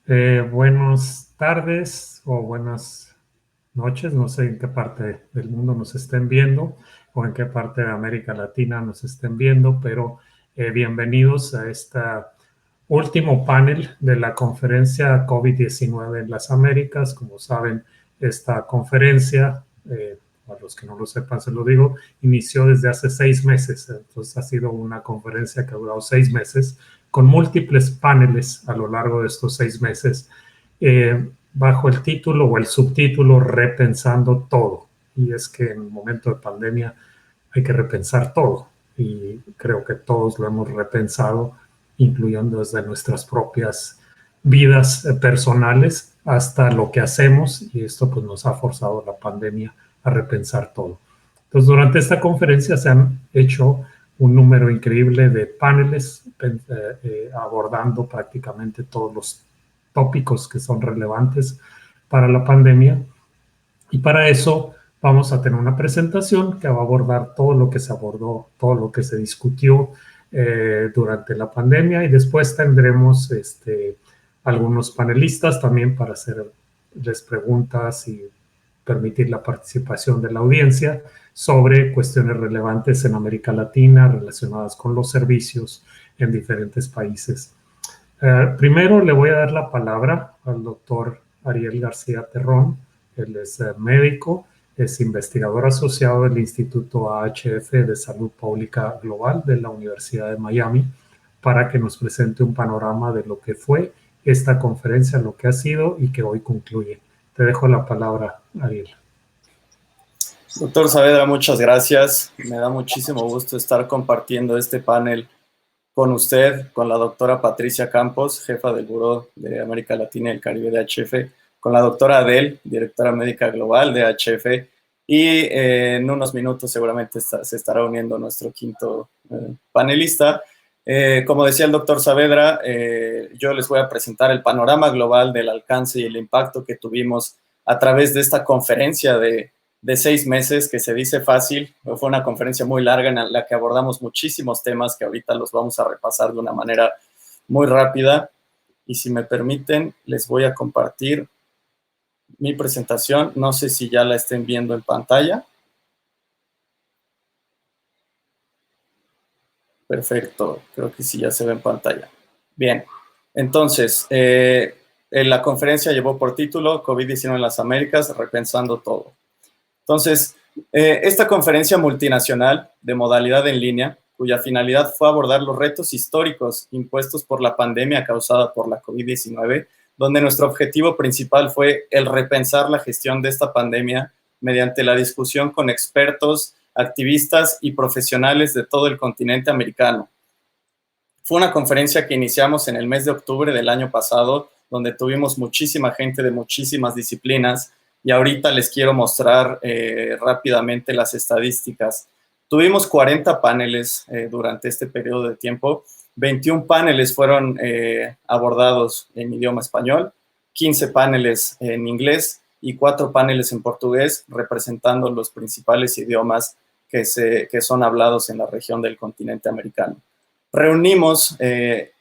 Buenas tardes o buenas noches, no sé en qué parte del mundo nos estén viendo o en qué parte de América Latina nos estén viendo, pero bienvenidos a este último panel de la conferencia COVID-19 en las Américas. Como saben, esta conferencia, a los que no lo sepan se lo digo, inició desde hace 6 meses, entonces ha sido una conferencia que ha durado 6 meses con múltiples paneles a lo largo de estos 6 meses, bajo el título o el subtítulo Repensando Todo. Y es que en un momento de pandemia hay que repensar todo. Y creo que todos lo hemos repensado, incluyendo desde nuestras propias vidas personales hasta lo que hacemos. Y esto pues nos ha forzado la pandemia a repensar todo. Entonces, durante esta conferencia se han hecho un número increíble de paneles abordando prácticamente todos los tópicos que son relevantes para la pandemia. Y para eso vamos a tener una presentación que va a abordar todo lo que se abordó, todo lo que se discutió durante la pandemia, y después tendremos algunos panelistas también para hacerles preguntas y permitir la participación de la audiencia sobre cuestiones relevantes en América Latina relacionadas con los servicios en diferentes países. Primero le voy a dar la palabra al doctor Ariel García Terrón. Él es médico, es investigador asociado del Instituto AHF de Salud Pública Global de la Universidad de Miami, para que nos presente un panorama de lo que fue esta conferencia, lo que ha sido y que hoy concluye. Te dejo la palabra, Ariel. Doctor Saavedra, muchas gracias. Me da muchísimo gusto estar compartiendo este panel con usted, con la doctora Patricia Campos, jefa del Buró de América Latina y el Caribe de AHF, con la doctora Adele, directora médica global de AHF, y en unos minutos seguramente se estará uniendo nuestro quinto panelista. Como decía el doctor Saavedra, yo les voy a presentar el panorama global del alcance y el impacto que tuvimos a través de esta conferencia de 6 meses, que se dice fácil. Fue una conferencia muy larga en la que abordamos muchísimos temas que ahorita los vamos a repasar de una manera muy rápida. Y si me permiten, les voy a compartir mi presentación. No sé si ya la estén viendo en pantalla. Perfecto, creo que sí ya se ve en pantalla. Bien, entonces, la conferencia llevó por título COVID-19 en las Américas, repensando todo. Entonces, esta conferencia multinacional de modalidad en línea, cuya finalidad fue abordar los retos históricos impuestos por la pandemia causada por la COVID-19, donde nuestro objetivo principal fue el repensar la gestión de esta pandemia mediante la discusión con expertos, activistas y profesionales de todo el continente americano. Fue una conferencia que iniciamos en el mes de octubre del año pasado, donde tuvimos muchísima gente de muchísimas disciplinas, y ahorita les quiero mostrar rápidamente las estadísticas. Tuvimos 40 paneles durante este periodo de tiempo. 21 paneles fueron abordados en idioma español, 15 paneles en inglés y 4 paneles en portugués, representando los principales idiomas que son hablados en la región del continente americano. Reunimos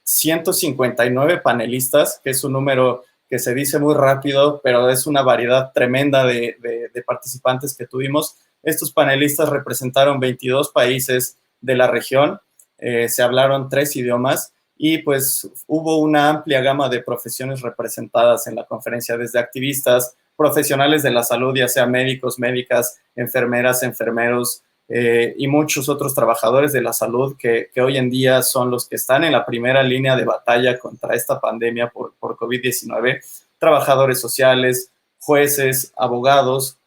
159 panelistas, que es un número que se dice muy rápido, pero es una variedad tremenda de participantes que tuvimos. Estos panelistas representaron 22 países de la región, se hablaron 3 idiomas, y pues hubo una amplia gama de profesiones representadas en la conferencia, desde activistas, profesionales de la salud, ya sea médicos, médicas, enfermeras, enfermeros, y muchos otros trabajadores de la salud que hoy en día son los que están en la primera línea de batalla contra esta pandemia por COVID-19, trabajadores sociales, jueces, abogados,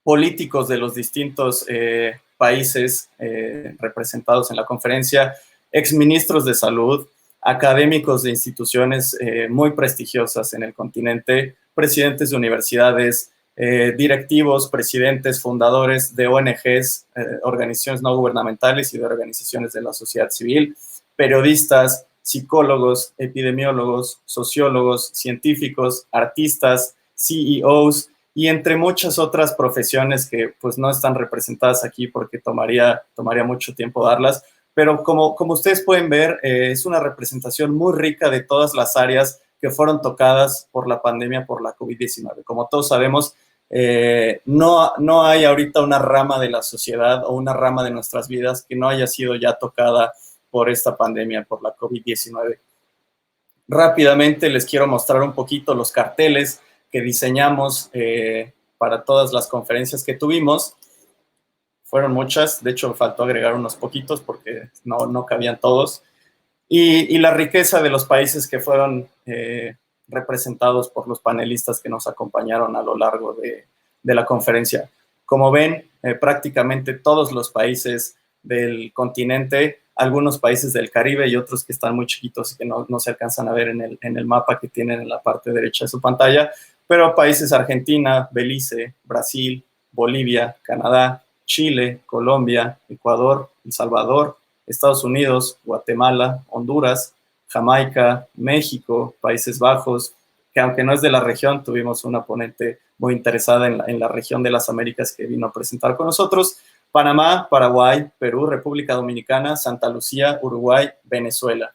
políticos de los distintos países representados en la conferencia, exministros de salud, académicos de instituciones muy prestigiosas en el continente, presidentes de universidades, directivos, presidentes, fundadores de ONGs, organizaciones no gubernamentales y de organizaciones de la sociedad civil, periodistas, psicólogos, epidemiólogos, sociólogos, científicos, artistas, CEOs, y entre muchas otras profesiones que pues no están representadas aquí porque tomaría mucho tiempo darlas, pero como ustedes pueden ver, es una representación muy rica de todas las áreas que fueron tocadas por la pandemia, por la COVID-19. Como todos sabemos, no hay ahorita una rama de la sociedad o una rama de nuestras vidas que no haya sido ya tocada por esta pandemia, por la COVID-19. Rápidamente les quiero mostrar un poquito los carteles que diseñamos para todas las conferencias que tuvimos. Fueron muchas, de hecho faltó agregar unos poquitos porque no cabían todos. Y la riqueza de los países que fueron representados por los panelistas que nos acompañaron a lo largo de la conferencia. Como ven, prácticamente todos los países del continente, algunos países del Caribe y otros que están muy chiquitos y que no se alcanzan a ver en el mapa que tienen en la parte derecha de su pantalla, pero países Argentina, Belice, Brasil, Bolivia, Canadá, Chile, Colombia, Ecuador, El Salvador, Estados Unidos, Guatemala, Honduras, Jamaica, México, Países Bajos, que aunque no es de la región, tuvimos una ponente muy interesada en la región de las Américas que vino a presentar con nosotros, Panamá, Paraguay, Perú, República Dominicana, Santa Lucía, Uruguay, Venezuela.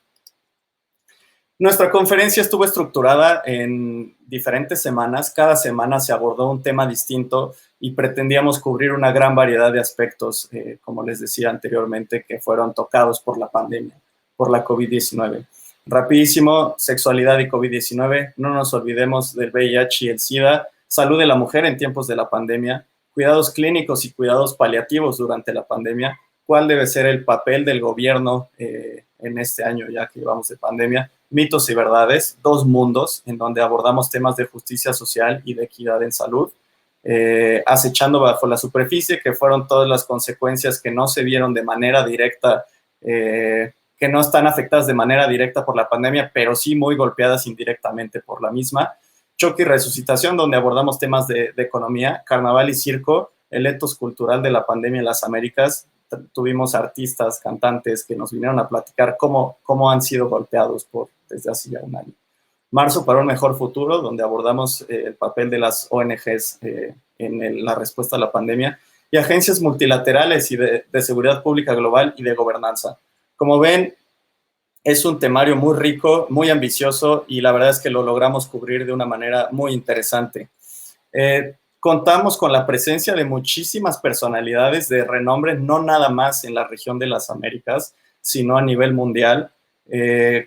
Nuestra conferencia estuvo estructurada en diferentes semanas. Cada semana se abordó un tema distinto y pretendíamos cubrir una gran variedad de aspectos, como les decía anteriormente, que fueron tocados por la pandemia, por la COVID-19. Rapidísimo, sexualidad y COVID-19. No nos olvidemos del VIH y el SIDA. Salud de la mujer en tiempos de la pandemia. Cuidados clínicos y cuidados paliativos durante la pandemia. ¿Cuál debe ser el papel del gobierno en este año ya que llevamos de pandemia? Mitos y verdades, dos mundos en donde abordamos temas de justicia social y de equidad en salud. Acechando bajo la superficie, que fueron todas las consecuencias que no se vieron de manera directa, que no están afectadas de manera directa por la pandemia, pero sí muy golpeadas indirectamente por la misma. Choque y resucitación, donde abordamos temas de economía, carnaval y circo, el etos cultural de la pandemia en las Américas. Tuvimos artistas, cantantes que nos vinieron a platicar cómo han sido golpeados desde hace ya un año. Marzo para un mejor futuro, donde abordamos el papel de las ONGs en la respuesta a la pandemia, y agencias multilaterales y de seguridad pública global y de gobernanza. Como ven, es un temario muy rico, muy ambicioso, y la verdad es que lo logramos cubrir de una manera muy interesante. Contamos con la presencia de muchísimas personalidades de renombre, no nada más en la región de las Américas, sino a nivel mundial,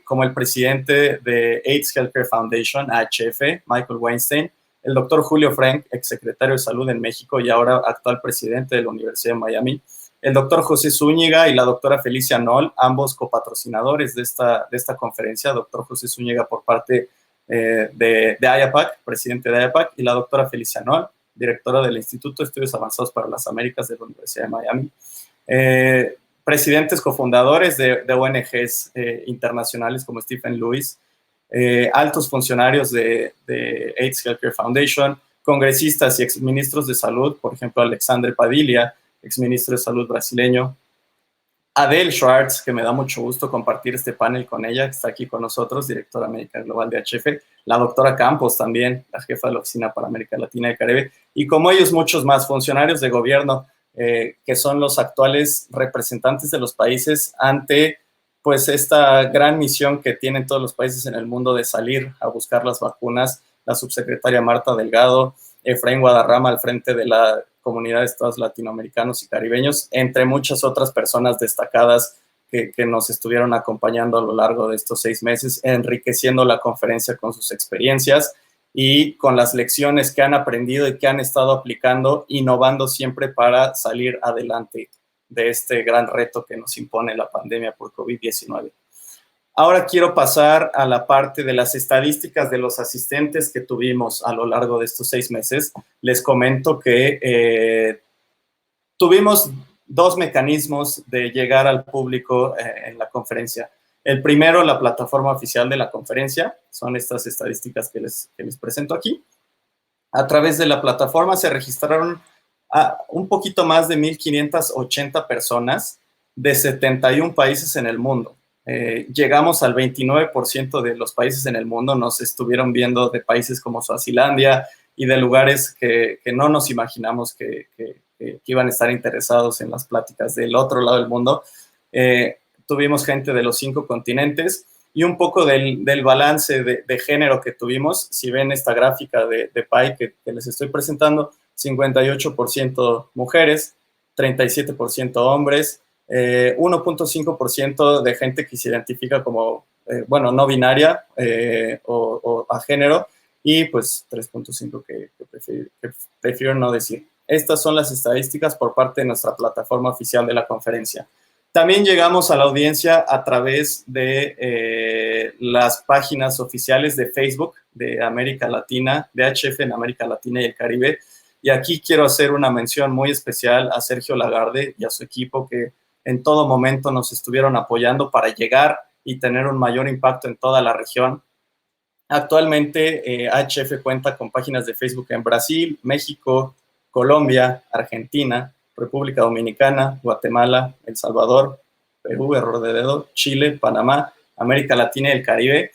como el presidente de AIDS Healthcare Foundation, AHF, Michael Weinstein, el doctor Julio Frenk, exsecretario de Salud en México y ahora actual presidente de la Universidad de Miami, el doctor José Zúñiga y la doctora Felicia Noll, ambos copatrocinadores de esta conferencia, doctor José Zúñiga por parte de IAPAC, presidente de IAPAC, y la doctora Felicia Noll, directora del Instituto de Estudios Avanzados para las Américas de la Universidad de Miami. Presidentes cofundadores de ONGs internacionales como Stephen Lewis, altos funcionarios de AIDS Healthcare Foundation, congresistas y exministros de salud, por ejemplo, Alexandre Padilla, exministro de salud brasileño, Adele Schwartz, que me da mucho gusto compartir este panel con ella, que está aquí con nosotros, directora médica global de AHF, la doctora Campos también, la jefa de la Oficina para América Latina y el Caribe, y como ellos muchos más funcionarios de gobierno, que son los actuales representantes de los países ante pues esta gran misión que tienen todos los países en el mundo de salir a buscar las vacunas, la subsecretaria Marta Delgado, Efraín Guadarrama al frente de la comunidad de estados latinoamericanos y caribeños, entre muchas otras personas destacadas que nos estuvieron acompañando a lo largo de estos 6 meses, enriqueciendo la conferencia con sus experiencias y con las lecciones que han aprendido y que han estado aplicando, innovando siempre para salir adelante de este gran reto que nos impone la pandemia por COVID-19. Ahora quiero pasar a la parte de las estadísticas de los asistentes que tuvimos a lo largo de estos 6 meses. Les comento que tuvimos 2 mecanismos de llegar al público en la conferencia. El primero, la plataforma oficial de la conferencia, son estas estadísticas que les presento aquí. A través de la plataforma se registraron un poquito más de 1,580 personas de 71 países en el mundo. Llegamos al 29% de los países en el mundo, nos estuvieron viendo de países como Suazilandia y de lugares que no nos imaginamos que iban a estar interesados en las pláticas del otro lado del mundo. Tuvimos gente de los 5 continentes y un poco del balance de género que tuvimos. Si ven esta gráfica de PAI que les estoy presentando, 58% mujeres, 37% hombres, 1.5% de gente que se identifica como, no binaria o a género, y pues 3.5% que prefiero no decir. Estas son las estadísticas por parte de nuestra plataforma oficial de la conferencia. También llegamos a la audiencia a través de las páginas oficiales de Facebook de América Latina, de HF en América Latina y el Caribe. Y aquí quiero hacer una mención muy especial a Sergio Lagarde y a su equipo, que en todo momento nos estuvieron apoyando para llegar y tener un mayor impacto en toda la región. Actualmente, HF cuenta con páginas de Facebook en Brasil, México, Colombia, Argentina, República Dominicana, Guatemala, El Salvador, Perú, error de dedo, Chile, Panamá, América Latina y el Caribe.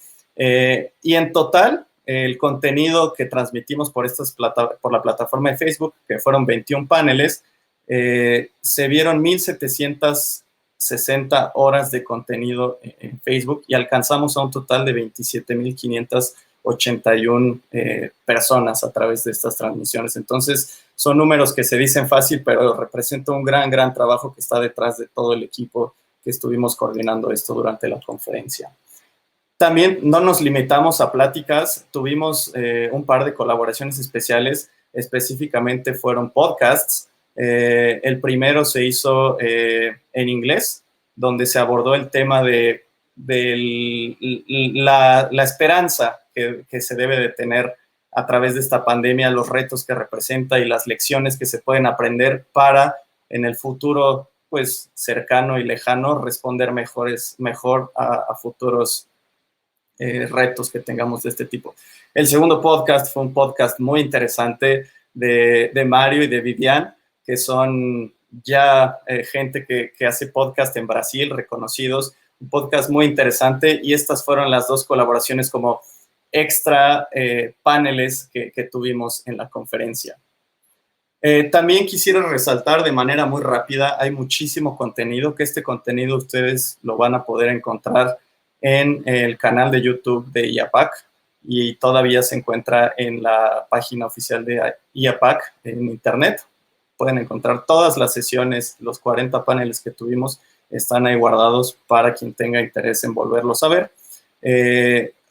Y en total, el contenido que transmitimos por la plataforma de Facebook, que fueron 21 paneles, se vieron 1,760 horas de contenido en Facebook y alcanzamos a un total de 27,581 personas a través de estas transmisiones. Entonces, son números que se dicen fácil, pero representan un gran trabajo que está detrás de todo el equipo que estuvimos coordinando esto durante la conferencia. También no nos limitamos a pláticas, tuvimos un par de colaboraciones especiales, específicamente fueron podcasts. El primero se hizo en inglés, donde se abordó el tema de la esperanza que se debe de tener a través de esta pandemia, los retos que representa y las lecciones que se pueden aprender para en el futuro pues cercano y lejano responder mejor a futuros retos que tengamos de este tipo. El segundo podcast fue un podcast muy interesante de Mario y de Vivian, que son ya gente que hace podcast en Brasil, reconocidos, un podcast muy interesante, y estas fueron las dos colaboraciones como extra paneles que tuvimos en la conferencia. También quisiera resaltar de manera muy rápida, hay muchísimo contenido, que este contenido ustedes lo van a poder encontrar en el canal de YouTube de IAPAC, y todavía se encuentra en la página oficial de IAPAC en internet. Pueden encontrar todas las sesiones, los 40 paneles que tuvimos, están ahí guardados para quien tenga interés en volverlos a ver.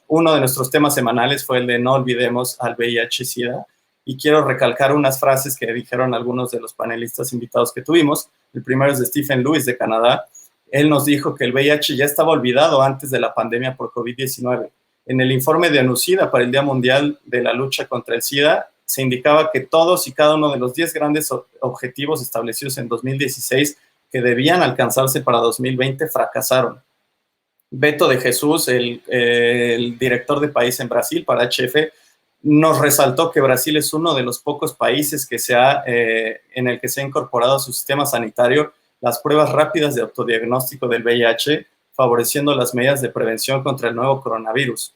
Uno de nuestros temas semanales fue el de no olvidemos al VIH-Sida, y quiero recalcar unas frases que dijeron algunos de los panelistas invitados que tuvimos. El primero es de Stephen Lewis, de Canadá. Él nos dijo que el VIH ya estaba olvidado antes de la pandemia por COVID-19. En el informe de ONU-SIDA para el Día Mundial de la Lucha contra el SIDA, se indicaba que todos y cada uno de los 10 grandes objetivos establecidos en 2016 que debían alcanzarse para 2020 fracasaron. Beto de Jesús, el director de país en Brasil para HF, nos resaltó que Brasil es uno de los pocos países en el que se ha incorporado a su sistema sanitario las pruebas rápidas de autodiagnóstico del VIH, favoreciendo las medidas de prevención contra el nuevo coronavirus.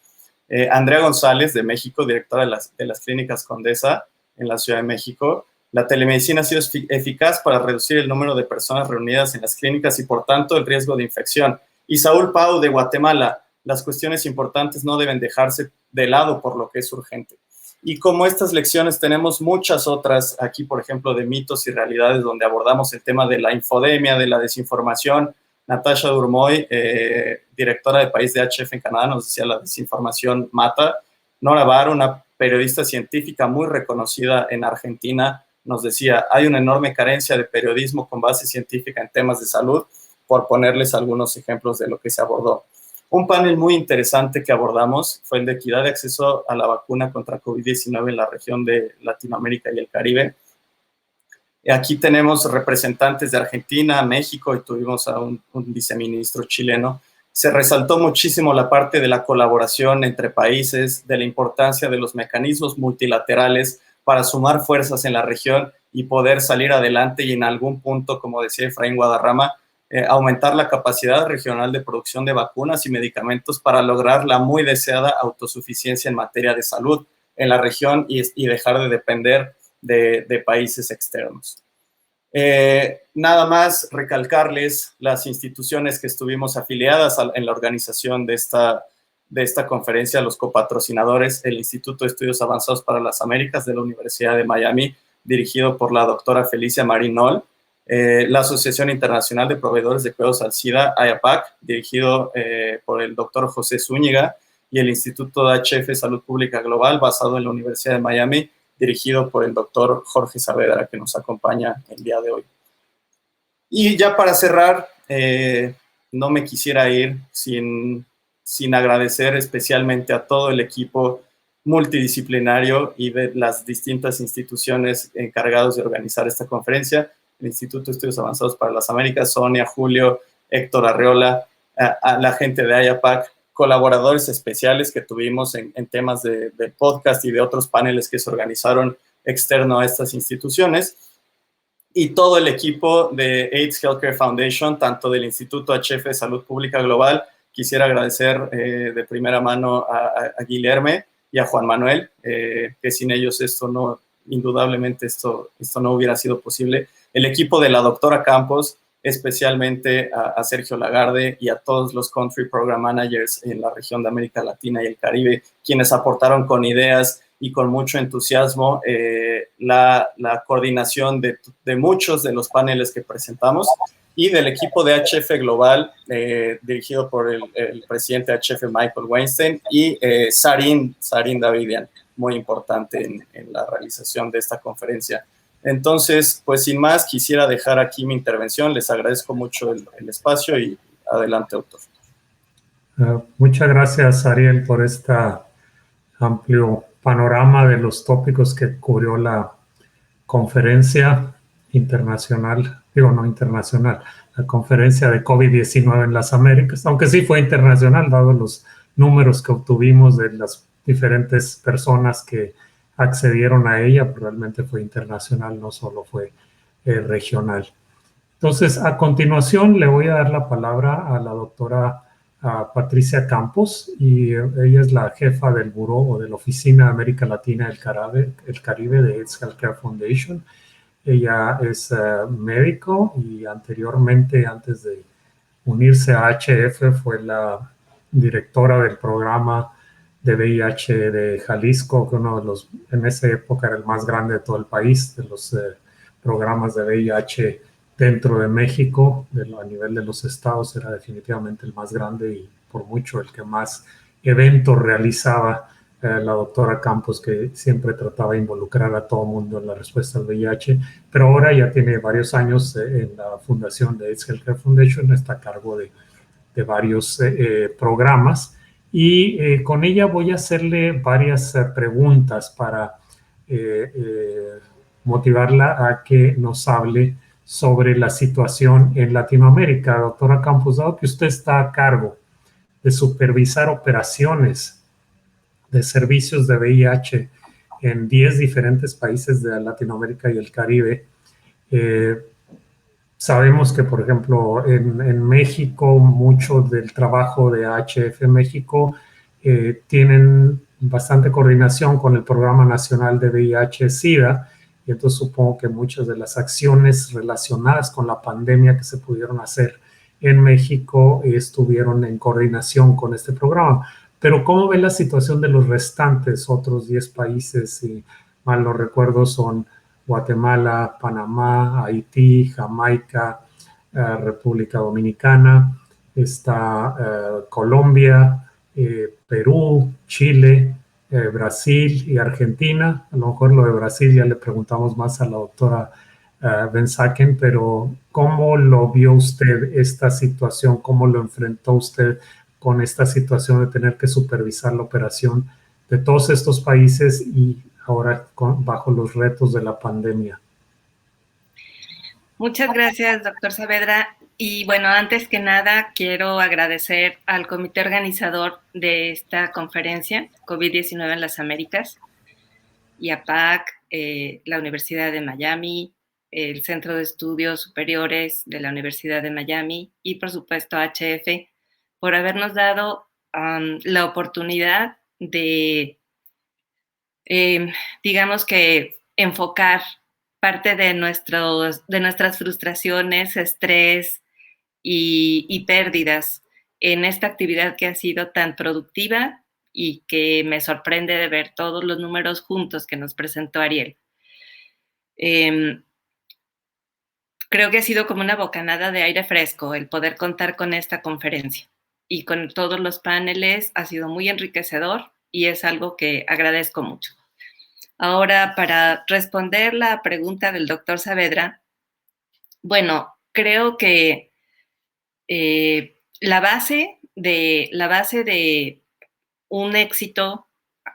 Andrea González, de México, directora de las Clínicas Condesa en la Ciudad de México, la telemedicina ha sido eficaz para reducir el número de personas reunidas en las clínicas y, por tanto, el riesgo de infección. Y Saúl Pau, de Guatemala, las cuestiones importantes no deben dejarse de lado por lo que es urgente. Y como estas lecciones tenemos muchas otras aquí, por ejemplo, de mitos y realidades, donde abordamos el tema de la infodemia, de la desinformación. Natasha Durmoy, directora de país de HF en Canadá, nos decía la desinformación mata. Nora Bar, una periodista científica muy reconocida en Argentina, nos decía, hay una enorme carencia de periodismo con base científica en temas de salud, por ponerles algunos ejemplos de lo que se abordó. Un panel muy interesante que abordamos fue el de equidad de acceso a la vacuna contra COVID-19 en la región de Latinoamérica y el Caribe. Aquí tenemos representantes de Argentina, México, y tuvimos a un viceministro chileno. Se resaltó muchísimo la parte de la colaboración entre países, de la importancia de los mecanismos multilaterales para sumar fuerzas en la región y poder salir adelante, y en algún punto, como decía Efraín Guadarrama, aumentar la capacidad regional de producción de vacunas y medicamentos para lograr la muy deseada autosuficiencia en materia de salud en la región y dejar de depender de países externos. Nada más recalcarles las instituciones que estuvimos afiliadas en la organización de esta conferencia, los copatrocinadores, el Instituto de Estudios Avanzados para las Américas de la Universidad de Miami, dirigido por la doctora Felicia Marinol, la Asociación Internacional de Proveedores de Cuidados al SIDA, AIAPAC, dirigido por el doctor José Zúñiga, y el Instituto de HF Salud Pública Global, basado en la Universidad de Miami, dirigido por el doctor Jorge Saavedra, que nos acompaña el día de hoy. Y ya para cerrar, no me quisiera ir sin agradecer especialmente a todo el equipo multidisciplinario y de las distintas instituciones encargados de organizar esta conferencia, el Instituto de Estudios Avanzados para las Américas, Sonia, Julio, Héctor Arreola, a la gente de AIAPAC, colaboradores especiales que tuvimos en temas de podcast y de otros paneles que se organizaron externo a estas instituciones, y todo el equipo de AIDS Healthcare Foundation, tanto del Instituto HF de Salud Pública Global. Quisiera agradecer de primera mano a Guilherme y a Juan Manuel, que sin ellos indudablemente esto no hubiera sido posible. El equipo de la doctora Campos, especialmente a Sergio Lagarde y a todos los Country Program Managers en la región de América Latina y el Caribe, quienes aportaron con ideas y con mucho entusiasmo la coordinación de muchos de los paneles que presentamos, y del equipo de HF Global, dirigido por el presidente de HF Michael Weinstein, y Sarin Davidian, muy importante en la realización de esta conferencia. Entonces, pues sin más, quisiera dejar aquí mi intervención. Les agradezco mucho el espacio y adelante, doctor. Muchas gracias, Ariel, por este amplio panorama de los tópicos que cubrió la conferencia internacional, la conferencia de COVID-19 en las Américas, aunque sí fue internacional, dado los números que obtuvimos de las diferentes personas que accedieron a ella, pero realmente fue internacional, no solo fue regional. Entonces, a continuación le voy a dar la palabra a la doctora Patricia Campos, y ella es la jefa del buró o de la Oficina de América Latina el Caribe de AIDS Healthcare Foundation. Ella es médico y anteriormente, antes de unirse a HF, fue la directora del programa de VIH de Jalisco, que en esa época era el más grande de todo el país, de los programas de VIH dentro de México. A nivel de los estados era definitivamente el más grande y por mucho el que más eventos realizaba. La doctora Campos, que siempre trataba de involucrar a todo el mundo en la respuesta al VIH, pero ahora ya tiene varios años en la fundación de AIDS Healthcare Foundation, está a cargo de varios programas, y con ella voy a hacerle varias preguntas para motivarla a que nos hable sobre la situación en Latinoamérica. Doctora Campos, dado que usted está a cargo de supervisar operaciones de servicios de VIH en 10 diferentes países de Latinoamérica y el Caribe, sabemos que, por ejemplo, en México, mucho del trabajo de HF México tienen bastante coordinación con el Programa Nacional de VIH-Sida, y entonces supongo que muchas de las acciones relacionadas con la pandemia que se pudieron hacer en México estuvieron en coordinación con este programa. Pero ¿cómo ve la situación de los restantes otros 10 países? Si mal no recuerdo, son Guatemala, Panamá, Haití, Jamaica, República Dominicana, está Colombia, Perú, Chile, Brasil y Argentina. A lo mejor lo de Brasil ya le preguntamos más a la doctora Benzaken, pero ¿cómo lo vio usted esta situación? ¿Cómo lo enfrentó usted con esta situación de tener que supervisar la operación de todos estos países y ahora bajo los retos de la pandemia? Muchas gracias, doctor Saavedra. Y bueno, antes que nada, quiero agradecer al comité organizador de esta conferencia, COVID-19 en las Américas, IAPAC, la Universidad de Miami, el Centro de Estudios Superiores de la Universidad de Miami y, por supuesto, HF, por habernos dado la oportunidad de, digamos que, enfocar parte de nuestras frustraciones, estrés y pérdidas en esta actividad que ha sido tan productiva y que me sorprende de ver todos los números juntos que nos presentó Ariel. Creo que ha sido como una bocanada de aire fresco el poder contar con esta conferencia y con todos los paneles. Ha sido muy enriquecedor y es algo que agradezco mucho. Ahora, para responder la pregunta del doctor Saavedra, bueno, creo que la base de un éxito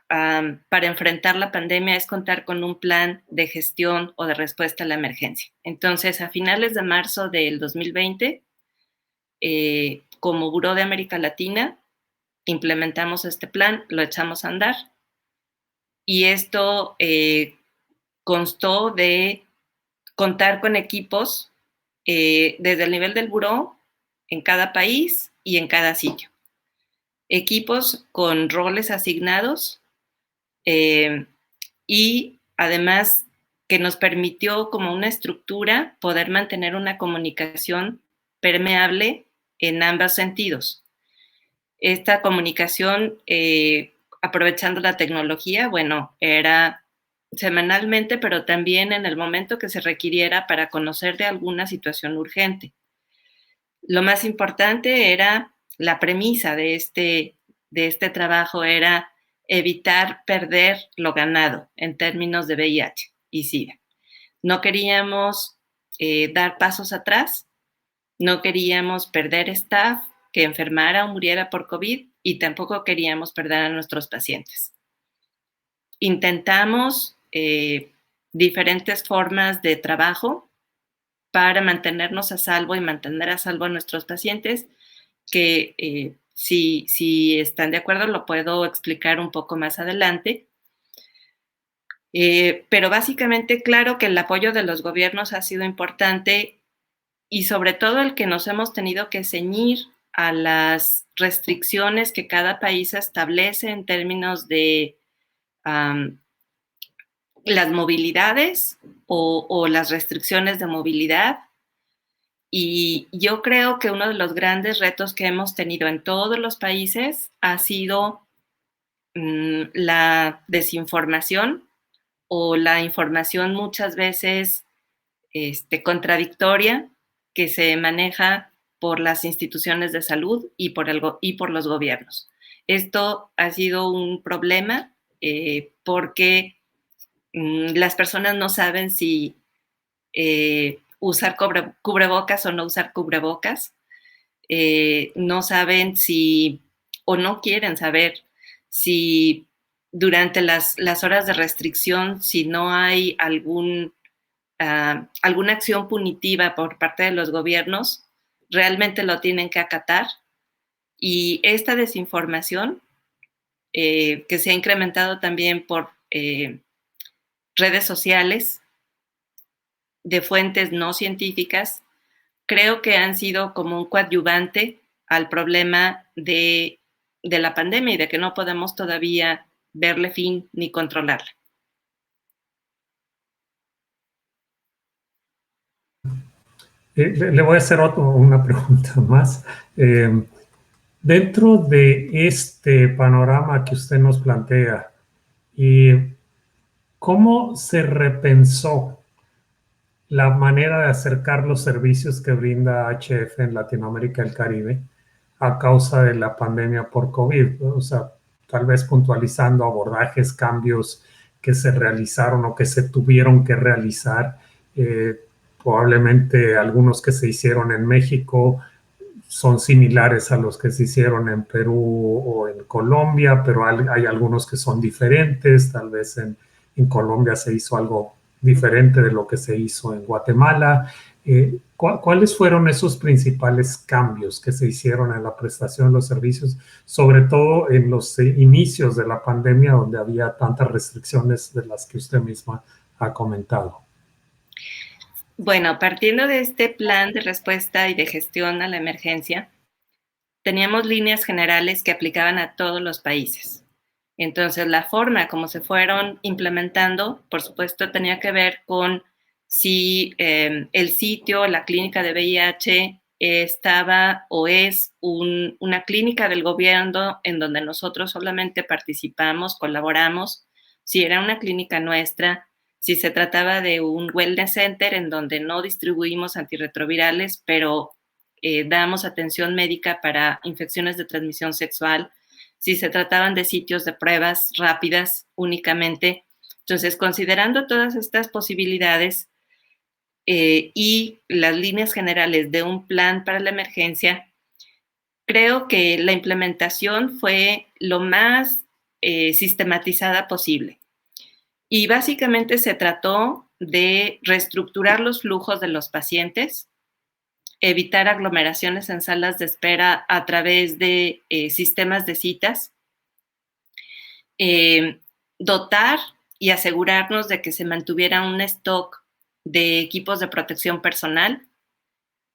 para enfrentar la pandemia es contar con un plan de gestión o de respuesta a la emergencia. Entonces, a finales de marzo del 2020, como Buró de América Latina, implementamos este plan, lo echamos a andar, y esto constó de contar con equipos desde el nivel del buró en cada país y en cada sitio. Equipos con roles asignados y además que nos permitió como una estructura poder mantener una comunicación permeable en ambos sentidos. Esta comunicación, aprovechando la tecnología, bueno, era semanalmente, pero también en el momento que se requiriera para conocer de alguna situación urgente. Lo más importante era la premisa de este trabajo, era evitar perder lo ganado en términos de VIH y SIDA. No queríamos dar pasos atrás, no queríamos perder staff que enfermara o muriera por COVID y tampoco queríamos perder a nuestros pacientes. Intentamos diferentes formas de trabajo para mantenernos a salvo y mantener a salvo a nuestros pacientes, que si están de acuerdo lo puedo explicar un poco más adelante. Pero básicamente, claro que el apoyo de los gobiernos ha sido importante y sobre todo el que nos hemos tenido que ceñir a las restricciones que cada país establece en términos de las movilidades o las restricciones de movilidad. Y yo creo que uno de los grandes retos que hemos tenido en todos los países ha sido la desinformación o la información muchas veces contradictoria que se maneja por las instituciones de salud y por los gobiernos. Esto ha sido un problema porque las personas no saben si usar cubrebocas o no usar cubrebocas, no saben si, o no quieren saber si durante las horas de restricción, si no hay alguna acción punitiva por parte de los gobiernos, realmente lo tienen que acatar. Y esta desinformación, que se ha incrementado también por redes sociales de fuentes no científicas, creo que han sido como un coadyuvante al problema de la pandemia y de que no podemos todavía verle fin ni controlarla. Le voy a hacer una pregunta más. Dentro de este panorama que usted nos plantea, ¿cómo se repensó la manera de acercar los servicios que brinda HF en Latinoamérica y el Caribe a causa de la pandemia por COVID? O sea, tal vez puntualizando abordajes, cambios que se realizaron o que se tuvieron que realizar, probablemente algunos que se hicieron en México son similares a los que se hicieron en Perú o en Colombia, pero hay algunos que son diferentes. Tal vez en Colombia se hizo algo diferente de lo que se hizo en Guatemala. ¿Cuáles fueron esos principales cambios que se hicieron en la prestación de los servicios, sobre todo en los inicios de la pandemia, donde había tantas restricciones de las que usted misma ha comentado? Bueno, partiendo de este plan de respuesta y de gestión a la emergencia, teníamos líneas generales que aplicaban a todos los países. Entonces, la forma como se fueron implementando, por supuesto, tenía que ver con si el sitio, la clínica de VIH, estaba o es una clínica del gobierno en donde nosotros solamente participamos, colaboramos, si era una clínica nuestra, si se trataba de un wellness center en donde no distribuimos antirretrovirales, pero damos atención médica para infecciones de transmisión sexual, si se trataban de sitios de pruebas rápidas únicamente. Entonces, considerando todas estas posibilidades y las líneas generales de un plan para la emergencia, creo que la implementación fue lo más sistematizada posible. Y básicamente se trató de reestructurar los flujos de los pacientes, evitar aglomeraciones en salas de espera a través de sistemas de citas, dotar y asegurarnos de que se mantuviera un stock de equipos de protección personal,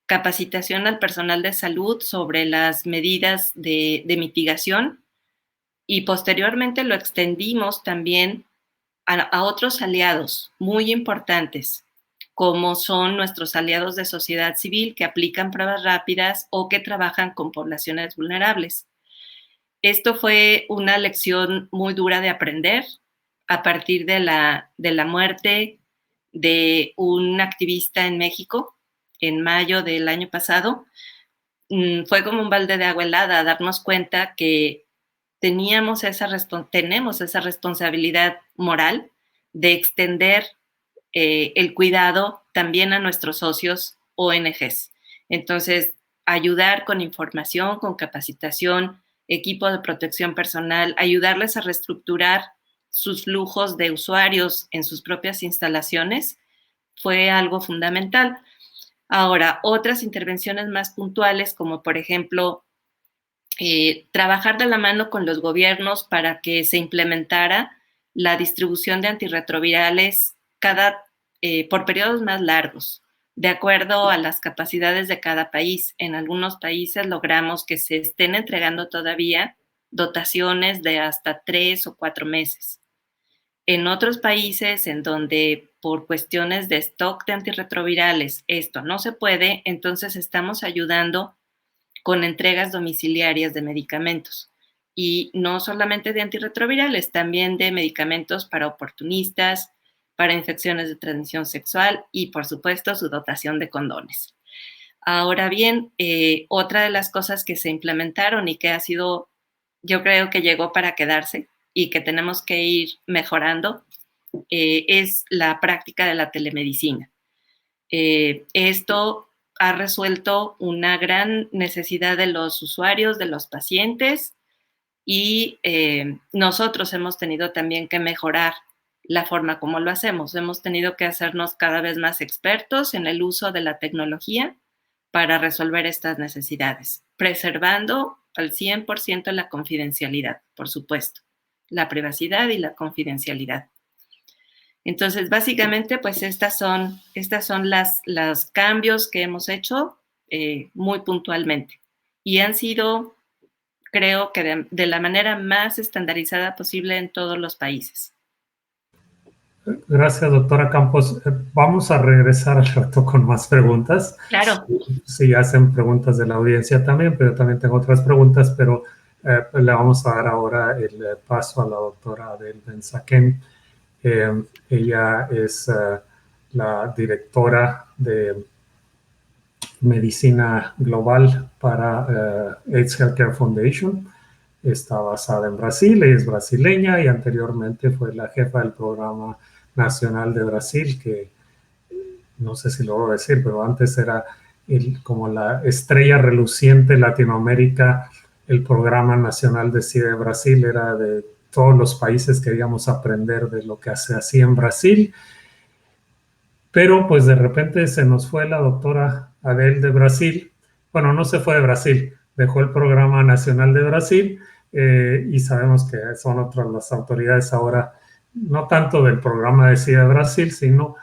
capacitación al personal de salud sobre las medidas de mitigación, y posteriormente lo extendimos también a otros aliados muy importantes, como son nuestros aliados de sociedad civil que aplican pruebas rápidas o que trabajan con poblaciones vulnerables. Esto fue una lección muy dura de aprender a partir de la muerte de un activista en México en mayo del año pasado. Fue como un balde de agua helada darnos cuenta que tenemos esa responsabilidad moral de extender el cuidado también a nuestros socios ONGs. Entonces, ayudar con información, con capacitación, equipo de protección personal, ayudarles a reestructurar sus flujos de usuarios en sus propias instalaciones, fue algo fundamental. Ahora, otras intervenciones más puntuales, como por ejemplo, trabajar de la mano con los gobiernos para que se implementara la distribución de antirretrovirales por periodos más largos, de acuerdo a las capacidades de cada país. En algunos países logramos que se estén entregando todavía dotaciones de hasta 3 o 4 meses. En otros países en donde por cuestiones de stock de antirretrovirales esto no se puede, entonces estamos ayudando con entregas domiciliarias de medicamentos. Y no solamente de antirretrovirales, también de medicamentos para oportunistas, para infecciones de transmisión sexual y, por supuesto, su dotación de condones. Ahora bien, otra de las cosas que se implementaron y que ha sido, yo creo que llegó para quedarse y que tenemos que ir mejorando, es la práctica de la telemedicina. Esto ha resuelto una gran necesidad de los usuarios, de los pacientes, y nosotros hemos tenido también que mejorar la forma como lo hacemos. Hemos tenido que hacernos cada vez más expertos en el uso de la tecnología para resolver estas necesidades, preservando al 100% la confidencialidad, por supuesto, la privacidad y la confidencialidad. Entonces, básicamente, pues estas son los cambios que hemos hecho muy puntualmente y han sido, creo que de la manera más estandarizada posible en todos los países. Gracias, doctora Campos. Vamos a regresar al rato con más preguntas. Claro. Sí, hacen preguntas de la audiencia también, pero también tengo otras preguntas, pero le vamos a dar ahora el paso a la doctora Adel Ben-Zaken. Ella es la directora de Medicina Global para AIDS Healthcare Foundation. Está basada en Brasil, ella es brasileña y anteriormente fue la jefa del Programa Nacional de Brasil, que no sé si lo voy a decir, pero antes era como la estrella reluciente Latinoamérica. El Programa Nacional de SIDA de Brasil era de todos los países queríamos aprender de lo que se hacía en Brasil, pero pues de repente se nos fue la doctora Adel de Brasil. Bueno, no se fue de Brasil, dejó el Programa Nacional de Brasil y sabemos que son otras las autoridades ahora, no tanto del programa de SIDA de Brasil, sino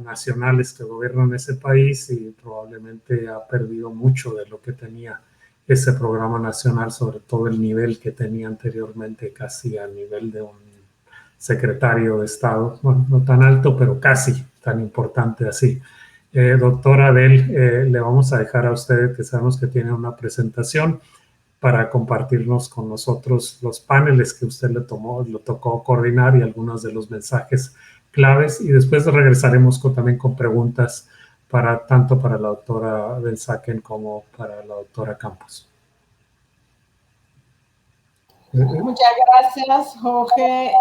nacionales que gobiernan ese país, y probablemente ha perdido mucho de lo que tenía ese programa nacional, sobre todo el nivel que tenía anteriormente, casi a nivel de un secretario de Estado, bueno, no tan alto, pero casi tan importante así. Doctora Adele, le vamos a dejar a usted, que sabemos que tiene una presentación, para compartirnos con nosotros los paneles que usted le tocó coordinar y algunos de los mensajes claves, y después regresaremos también con preguntas tanto para la doctora Belsaken como para la doctora Campos. Muchas gracias, Jorge.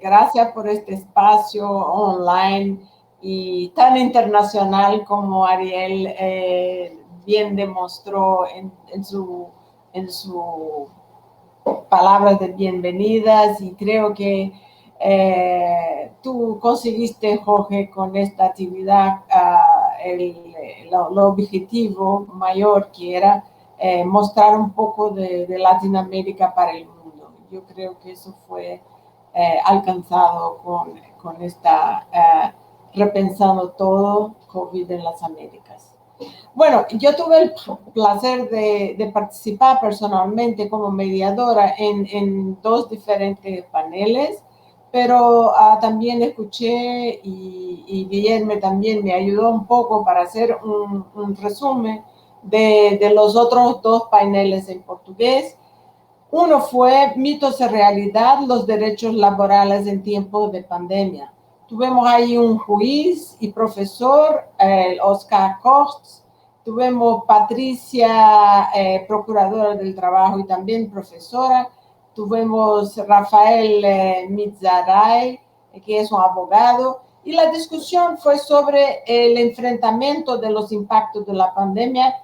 Gracias por este espacio online y tan internacional como Ariel bien demostró en su palabras de bienvenidas, y creo que tú conseguiste, Jorge, con esta actividad el objetivo mayor, que era mostrar un poco de Latinoamérica para el mundo. Yo creo que eso fue alcanzado con esta repensando todo COVID en las Américas. Bueno, yo tuve el placer de participar personalmente como mediadora en 2 diferentes paneles, pero también escuché y Guillermo también me ayudó un poco para hacer un resumen de los otros 2 paneles en portugués. Uno fue Mitos y Realidad, los derechos laborales en tiempos de pandemia. Tuvimos ahí un juez y profesor, Oscar Kortz. Tuvimos Patricia, procuradora del trabajo y también profesora. Tuvimos Rafael Mitzaray, que es un abogado. Y la discusión fue sobre el enfrentamiento de los impactos de la pandemia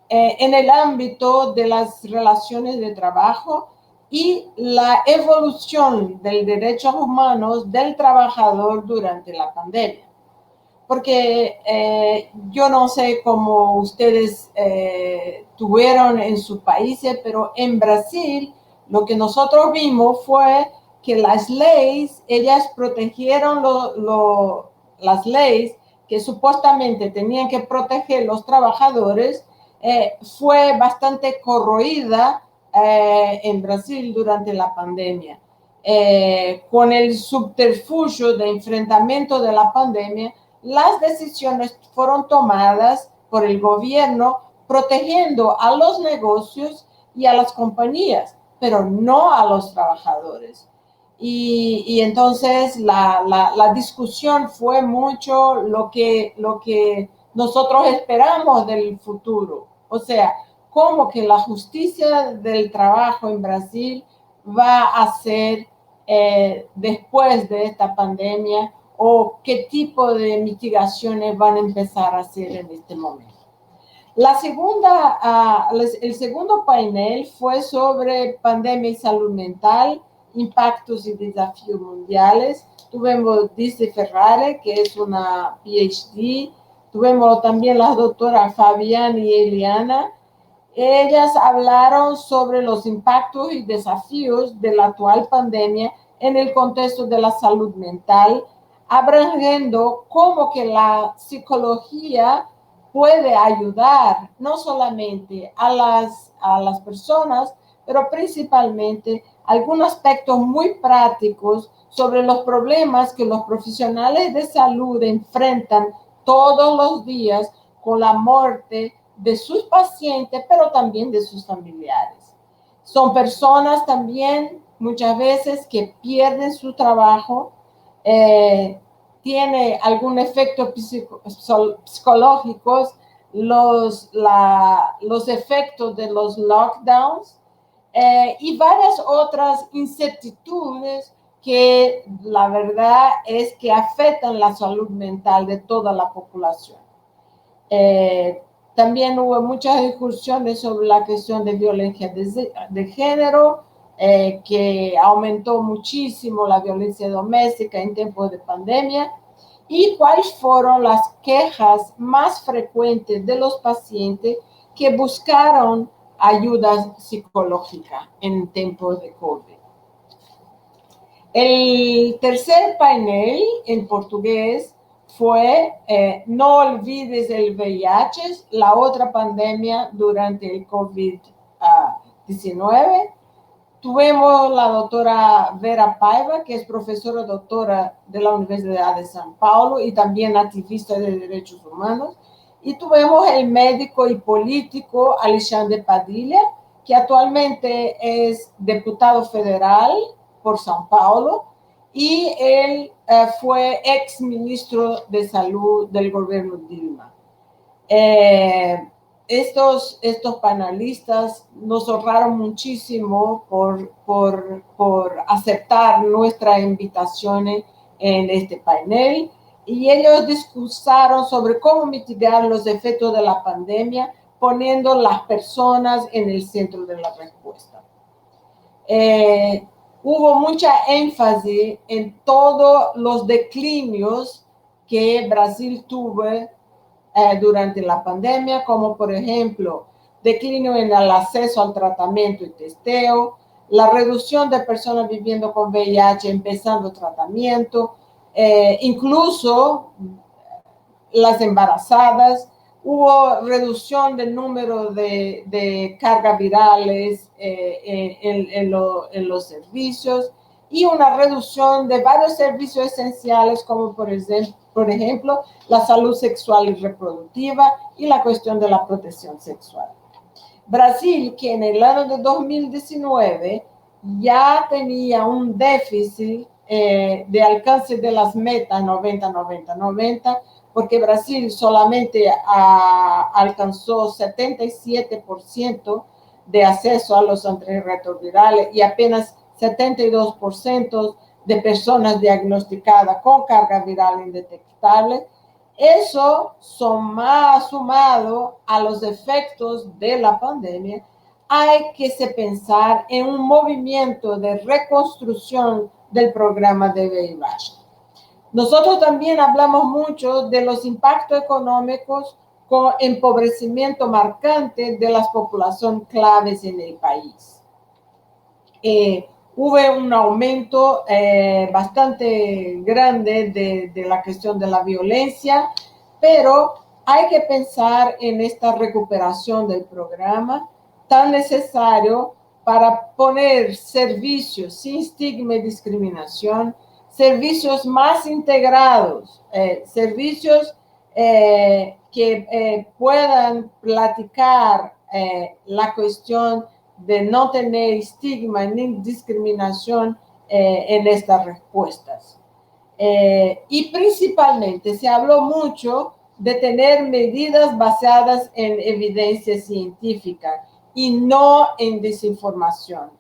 en el ámbito de las relaciones de trabajo y la evolución de derechos humanos del trabajador durante la pandemia. Porque yo no sé cómo ustedes tuvieron en sus países, pero en Brasil lo que nosotros vimos fue que las leyes, ellas protegieron las leyes que supuestamente tenían que proteger los trabajadores, fue bastante corroída en Brasil durante la pandemia. Con el subterfugio de enfrentamiento de la pandemia, las decisiones fueron tomadas por el gobierno protegiendo a los negocios y a las compañías, pero no a los trabajadores. Y entonces la discusión fue mucho lo que nosotros esperamos del futuro. O sea, cómo que la justicia del trabajo en Brasil va a ser después de esta pandemia, o qué tipo de mitigaciones van a empezar a hacer en este momento. El segundo panel fue sobre pandemia y salud mental, impactos y desafíos mundiales. Tuvimos Dice Ferrari, que es una PhD. Tuvimos también las doctoras Fabián y Eliana. Ellas hablaron sobre los impactos y desafíos de la actual pandemia en el contexto de la salud mental, abrangiendo cómo que la psicología puede ayudar no solamente a las personas, pero principalmente algunos aspectos muy prácticos sobre los problemas que los profesionales de salud enfrentan todos los días con la muerte de sus pacientes, pero también de sus familiares. Son personas también muchas veces que pierden su trabajo, tiene algún efecto psicológicos, los efectos de los lockdowns y varias otras incertidudes que la verdad es que afectan la salud mental de toda la población. También hubo muchas discusiones sobre la cuestión de violencia de género, que aumentó muchísimo la violencia doméstica en tiempos de pandemia, y cuáles fueron las quejas más frecuentes de los pacientes que buscaron ayuda psicológica en tiempos de COVID. El tercer panel en portugués fue No olvides el VIH, la otra pandemia durante el COVID-19. Tuvimos la doctora Vera Paiva, que es profesora doctora de la Universidad de San Paulo y también activista de derechos humanos. Y tuvimos el médico y político Alexandre Padilla, que actualmente es diputado federal por San Paulo, y él fue ex ministro de Salud del gobierno Dilma. Estos panelistas nos honraron muchísimo por aceptar nuestra invitación en este panel, y ellos discursaron sobre cómo mitigar los efectos de la pandemia poniendo las personas en el centro de la respuesta. Hubo mucha énfasis en todos los declinios que Brasil tuvo durante la pandemia, como por ejemplo, declinio en el acceso al tratamiento y testeo, la reducción de personas viviendo con VIH empezando tratamiento, incluso las embarazadas. Hubo reducción del número de cargas virales en los servicios y una reducción de varios servicios esenciales como por ejemplo la salud sexual y reproductiva y la cuestión de la protección sexual. Brasil, que en el año de 2019 ya tenía un déficit de alcance de las metas 90-90-90, porque Brasil solamente alcanzó 77% de acceso a los antirretrovirales y apenas 72% de personas diagnosticadas con carga viral indetectable. Eso sumado a los efectos de la pandemia, hay que pensar en un movimiento de reconstrucción del programa de VIH. Nosotros también hablamos mucho de los impactos económicos con empobrecimiento marcante de las poblaciones claves en el país. Hubo un aumento bastante grande de la cuestión de la violencia, pero hay que pensar en esta recuperación del programa tan necesario para poner servicios sin estigma y discriminación, servicios más integrados, servicios que puedan platicar la cuestión de no tener estigma ni discriminación en estas respuestas. Y principalmente se habló mucho de tener medidas basadas en evidencia científica y no en desinformación,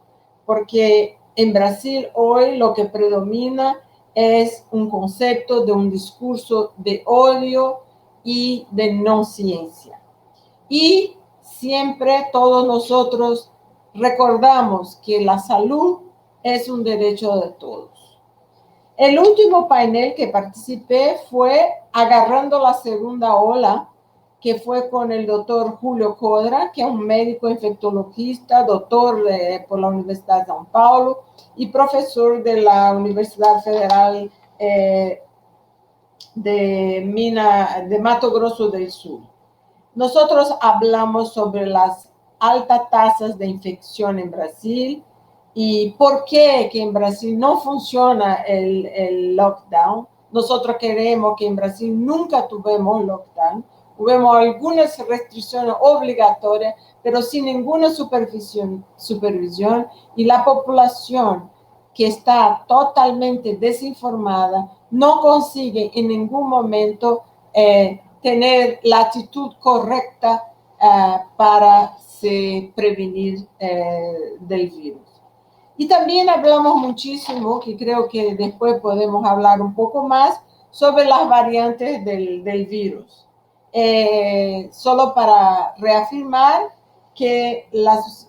porque en Brasil hoy lo que predomina es un concepto de un discurso de odio y de no ciencia. Y siempre todos nosotros recordamos que la salud es un derecho de todos. El último panel que participé fue Agarrando la Segunda Ola, que fue con el doctor Julio Codra, que es un médico infectologista, doctor por la Universidad de San Paulo y profesor de la Universidad Federal de Mato Grosso del Sur. Nosotros hablamos sobre las altas tasas de infección en Brasil y por qué que en Brasil no funciona el lockdown. Nosotros queremos que en Brasil nunca tuvimos lockdown. Hubimos algunas restricciones obligatorias, pero sin ninguna supervisión, y la población que está totalmente desinformada no consigue en ningún momento tener la actitud correcta para prevenir del virus. Y también hablamos muchísimo, que creo que después podemos hablar un poco más, sobre las variantes del virus. Solo para reafirmar que las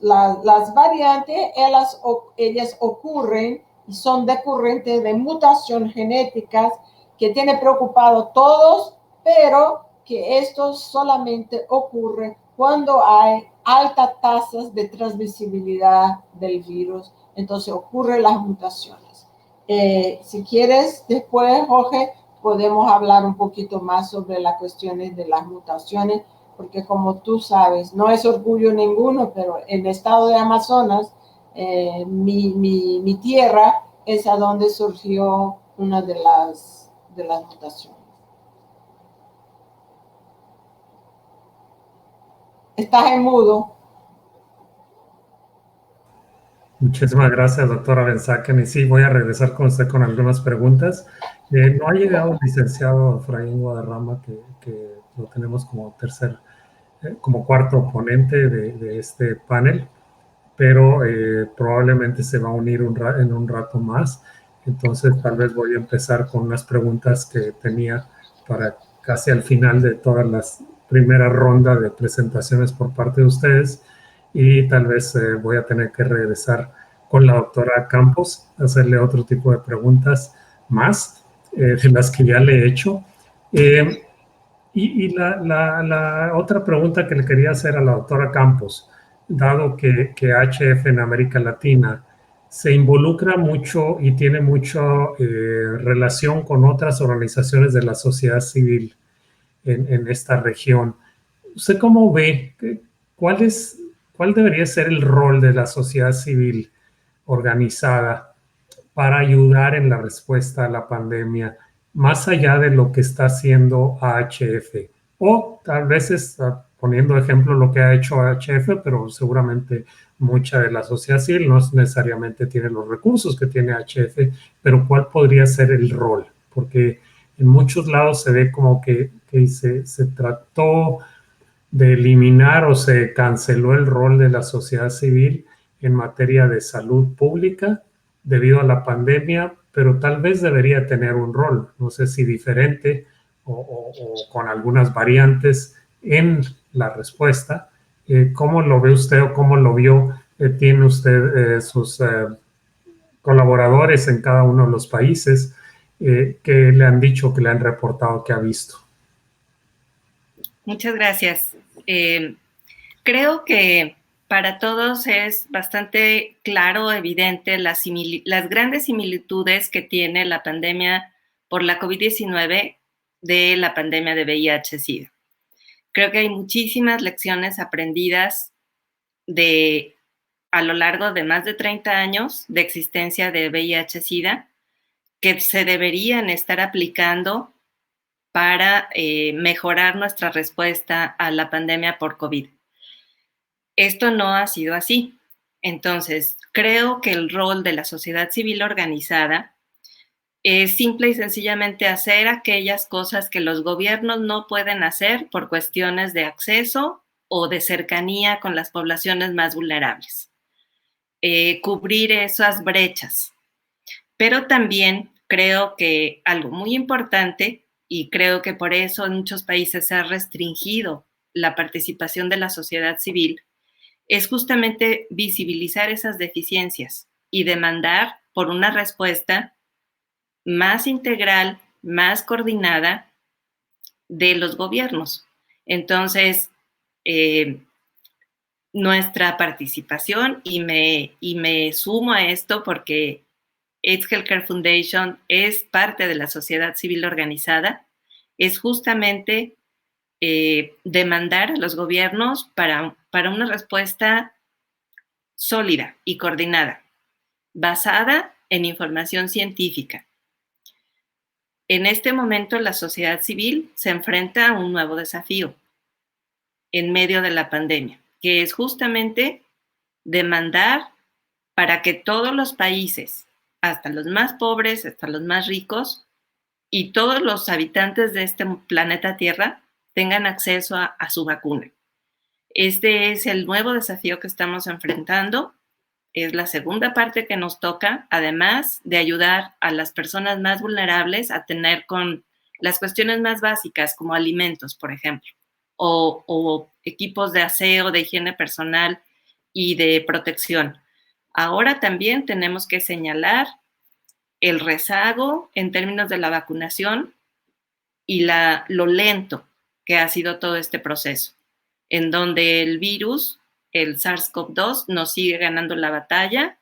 variantes, ellas ocurren y son decurrentes de mutaciones genéticas que tienen preocupado a todos, pero que esto solamente ocurre cuando hay altas tasas de transmisibilidad del virus. Entonces ocurren las mutaciones. Si quieres, después, Jorge, podemos hablar un poquito más sobre las cuestiones de las mutaciones, porque como tú sabes, no es orgullo ninguno, pero en el estado de Amazonas mi tierra es a donde surgió una de las mutaciones. Estás en mudo. Muchísimas gracias, doctora Benzaken. Y sí, voy a regresar con usted con algunas preguntas. No ha llegado el licenciado Efraín Guadarrama, que lo tenemos como como cuarto ponente de este panel, pero probablemente se va a unir en un rato más. Entonces, tal vez voy a empezar con unas preguntas que tenía para casi al final de todas las primeras rondas de presentaciones por parte de ustedes, y tal vez voy a tener que regresar con la doctora Campos, hacerle otro tipo de preguntas más de las que ya le he hecho. Y la otra pregunta que le quería hacer a la doctora Campos, dado que HF en América Latina se involucra mucho y tiene mucha relación con otras organizaciones de la sociedad civil en esta región, ¿usted cómo ve? ¿Cuál cuál debería ser el rol de la sociedad civil organizada para ayudar en la respuesta a la pandemia, más allá de lo que está haciendo AHF? O tal vez está poniendo ejemplo lo que ha hecho AHF, pero seguramente mucha de la sociedad civil no necesariamente tiene los recursos que tiene AHF, pero ¿cuál podría ser el rol? Porque en muchos lados se ve como que se trató de eliminar o se canceló el rol de la sociedad civil en materia de salud pública debido a la pandemia, pero tal vez debería tener un rol, no sé si diferente o con algunas variantes en la respuesta. ¿Cómo lo ve usted o cómo lo vio? ¿Tiene usted sus colaboradores en cada uno de los países que le han dicho, que le han reportado que ha visto? Muchas gracias. Creo que para todos es bastante claro, evidente las grandes similitudes que tiene la pandemia por la COVID-19 de la pandemia de VIH-Sida. Creo que hay muchísimas lecciones aprendidas a lo largo de más de 30 años de existencia de VIH-Sida que se deberían estar aplicando para mejorar nuestra respuesta a la pandemia por COVID. Esto no ha sido así. Entonces, creo que el rol de la sociedad civil organizada es simple y sencillamente hacer aquellas cosas que los gobiernos no pueden hacer por cuestiones de acceso o de cercanía con las poblaciones más vulnerables. Cubrir esas brechas. Pero también creo que algo muy importante, y creo que por eso en muchos países se ha restringido la participación de la sociedad civil, es justamente visibilizar esas deficiencias y demandar por una respuesta más integral, más coordinada de los gobiernos. Entonces, nuestra participación, y me sumo a esto porque AIDS Healthcare Foundation es parte de la sociedad civil organizada, es justamente demandar a los gobiernos para una respuesta sólida y coordinada, basada en información científica. En este momento, la sociedad civil se enfrenta a un nuevo desafío en medio de la pandemia, que es justamente demandar para que todos los países, hasta los más pobres, hasta los más ricos, y todos los habitantes de este planeta Tierra tengan acceso a su vacuna. Este es el nuevo desafío que estamos enfrentando. Es la segunda parte que nos toca, además de ayudar a las personas más vulnerables a tener con las cuestiones más básicas, como alimentos, por ejemplo, o equipos de aseo, de higiene personal y de protección. Ahora también tenemos que señalar el rezago en términos de la vacunación y lo lento que ha sido todo este proceso, en donde el virus, el SARS-CoV-2, nos sigue ganando la batalla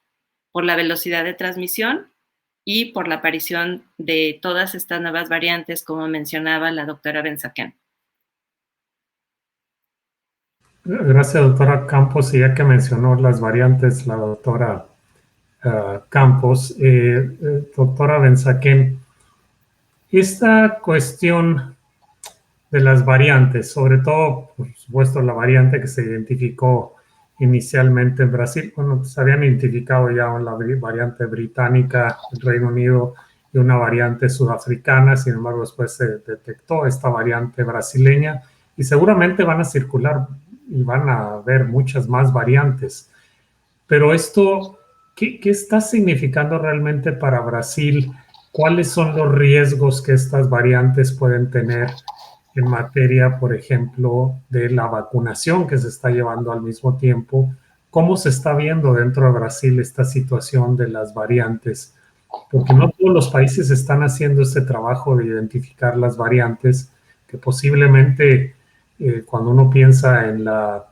por la velocidad de transmisión y por la aparición de todas estas nuevas variantes, como mencionaba la doctora Benzaken. Gracias, doctora Campos. Y ya que mencionó las variantes, la doctora Campos, doctora Benzaquén, esta cuestión de las variantes, sobre todo, por supuesto, la variante que se identificó inicialmente en Brasil, bueno, se habían identificado ya la variante británica, el Reino Unido, y una variante sudafricana, sin embargo, después se detectó esta variante brasileña y seguramente van a circular y van a haber muchas más variantes. Pero esto, ¿qué está significando realmente para Brasil? ¿Cuáles son los riesgos que estas variantes pueden tener en materia, por ejemplo, de la vacunación que se está llevando al mismo tiempo? ¿Cómo se está viendo dentro de Brasil esta situación de las variantes? Porque no todos los países están haciendo este trabajo de identificar las variantes que posiblemente cuando uno piensa en la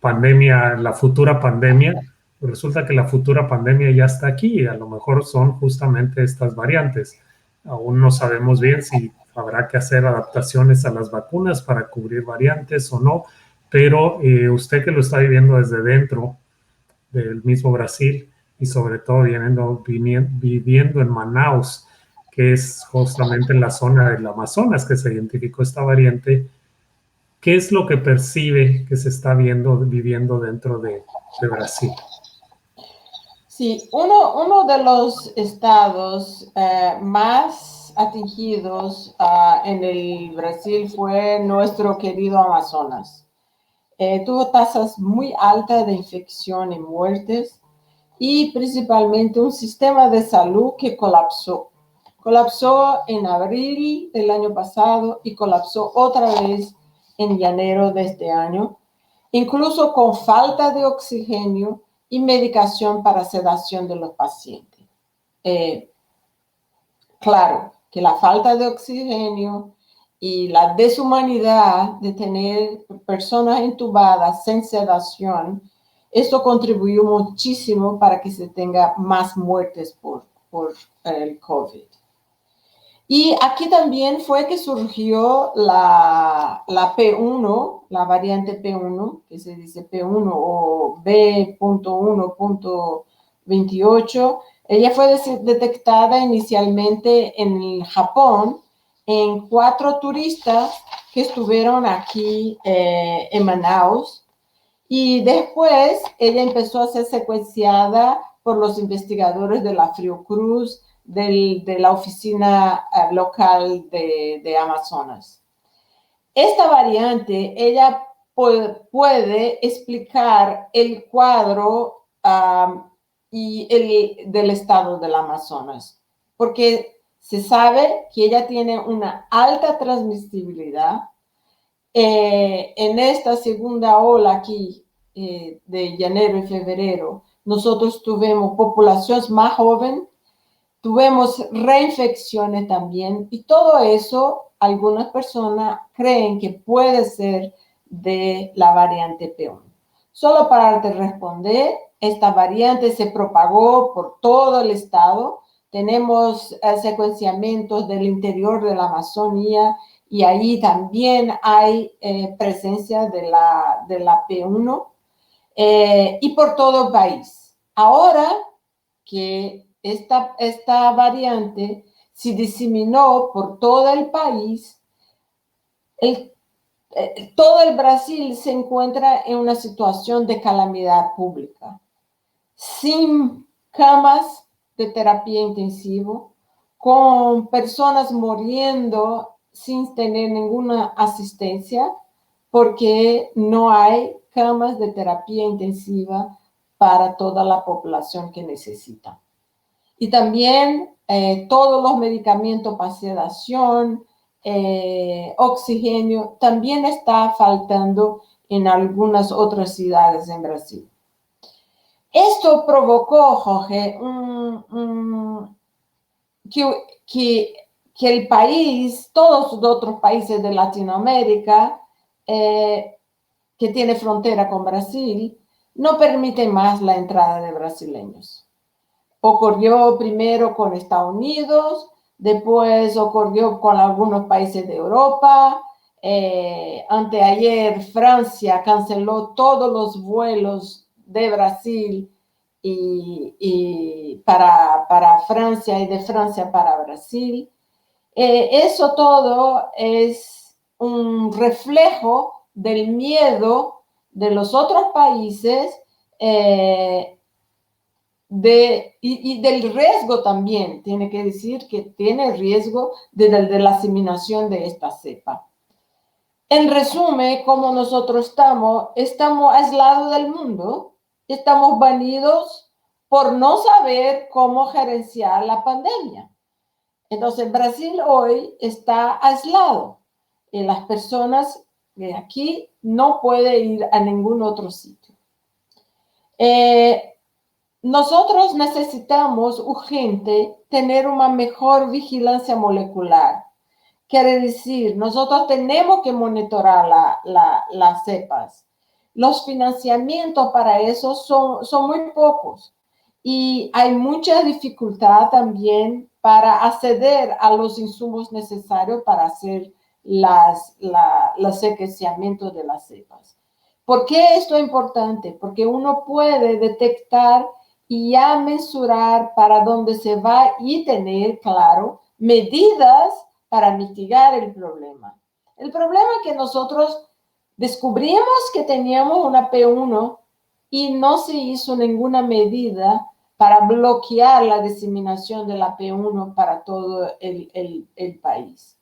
pandemia, la futura pandemia, pues resulta que la futura pandemia ya está aquí y a lo mejor son justamente estas variantes. Aún no sabemos bien si habrá que hacer adaptaciones a las vacunas para cubrir variantes o no, pero usted que lo está viviendo desde dentro del mismo Brasil y sobre todo viviendo en Manaus, que es justamente en la zona del Amazonas que se identificó esta variante, ¿qué es lo que percibe que se está viviendo dentro de Brasil? Sí, uno de los estados más atingidos en el Brasil fue nuestro querido Amazonas. Tuvo tasas muy altas de infección y muertes y principalmente un sistema de salud que colapsó. Colapsó en abril del año pasado y colapsó otra vez en enero de este año, incluso con falta de oxígeno y medicación para sedación de los pacientes. Claro que la falta de oxígeno y la deshumanidad de tener personas entubadas sin sedación, esto contribuyó muchísimo para que se tenga más muertes por el COVID. Y aquí también fue que surgió la P1, la variante P1, que se dice P1 o B.1.28. Ella fue detectada inicialmente en Japón en 4 turistas que estuvieron aquí en Manaus. Y después ella empezó a ser secuenciada por los investigadores de la Fiocruz, de la oficina local de Amazonas. Esta variante, ella puede explicar el cuadro del estado del Amazonas, porque se sabe que ella tiene una alta transmisibilidad. En esta segunda ola aquí de enero y febrero, nosotros tuvimos poblaciones más jóvenes, tuvimos reinfecciones también, y todo eso, algunas personas creen que puede ser de la variante P1. Solo para te responder, esta variante se propagó por todo el estado. Tenemos secuenciamientos del interior de la Amazonía y ahí también hay presencia de la P1 y por todo el país. Ahora que esta variante se diseminó por todo el país, todo el Brasil se encuentra en una situación de calamidad pública, sin camas de terapia intensiva, con personas muriendo sin tener ninguna asistencia, porque no hay camas de terapia intensiva para toda la población que necesita. Y también todos los medicamentos para sedación, oxígeno, también está faltando en algunas otras ciudades en Brasil. Esto provocó, Jorge, que el país, todos los otros países de Latinoamérica que tiene frontera con Brasil, no permiten más la entrada de brasileños. Ocurrió primero con Estados Unidos, después ocurrió con algunos países de Europa, Anteayer Francia canceló todos los vuelos de Brasil y para Francia y de Francia para Brasil. Eso todo es un reflejo del miedo de los otros países y del riesgo también. Tiene que decir que tiene riesgo de la asimiliación de esta cepa. En resumen, como nosotros estamos aislados del mundo, estamos banidos por no saber cómo gerenciar la pandemia. Entonces, Brasil hoy está aislado y las personas de aquí no pueden ir a ningún otro sitio. Nosotros necesitamos urgente tener una mejor vigilancia molecular. Quiere decir, nosotros tenemos que monitorar las cepas. Los financiamientos para eso son muy pocos y hay mucha dificultad también para acceder a los insumos necesarios para hacer el sequenciamiento de las cepas. ¿Por qué esto es importante? Porque uno puede detectar y ya mensurar para dónde se va y tener, claro, medidas para mitigar el problema. El problema es que nosotros descubrimos que teníamos una P1 y no se hizo ninguna medida para bloquear la diseminación de la P1 para todo el país.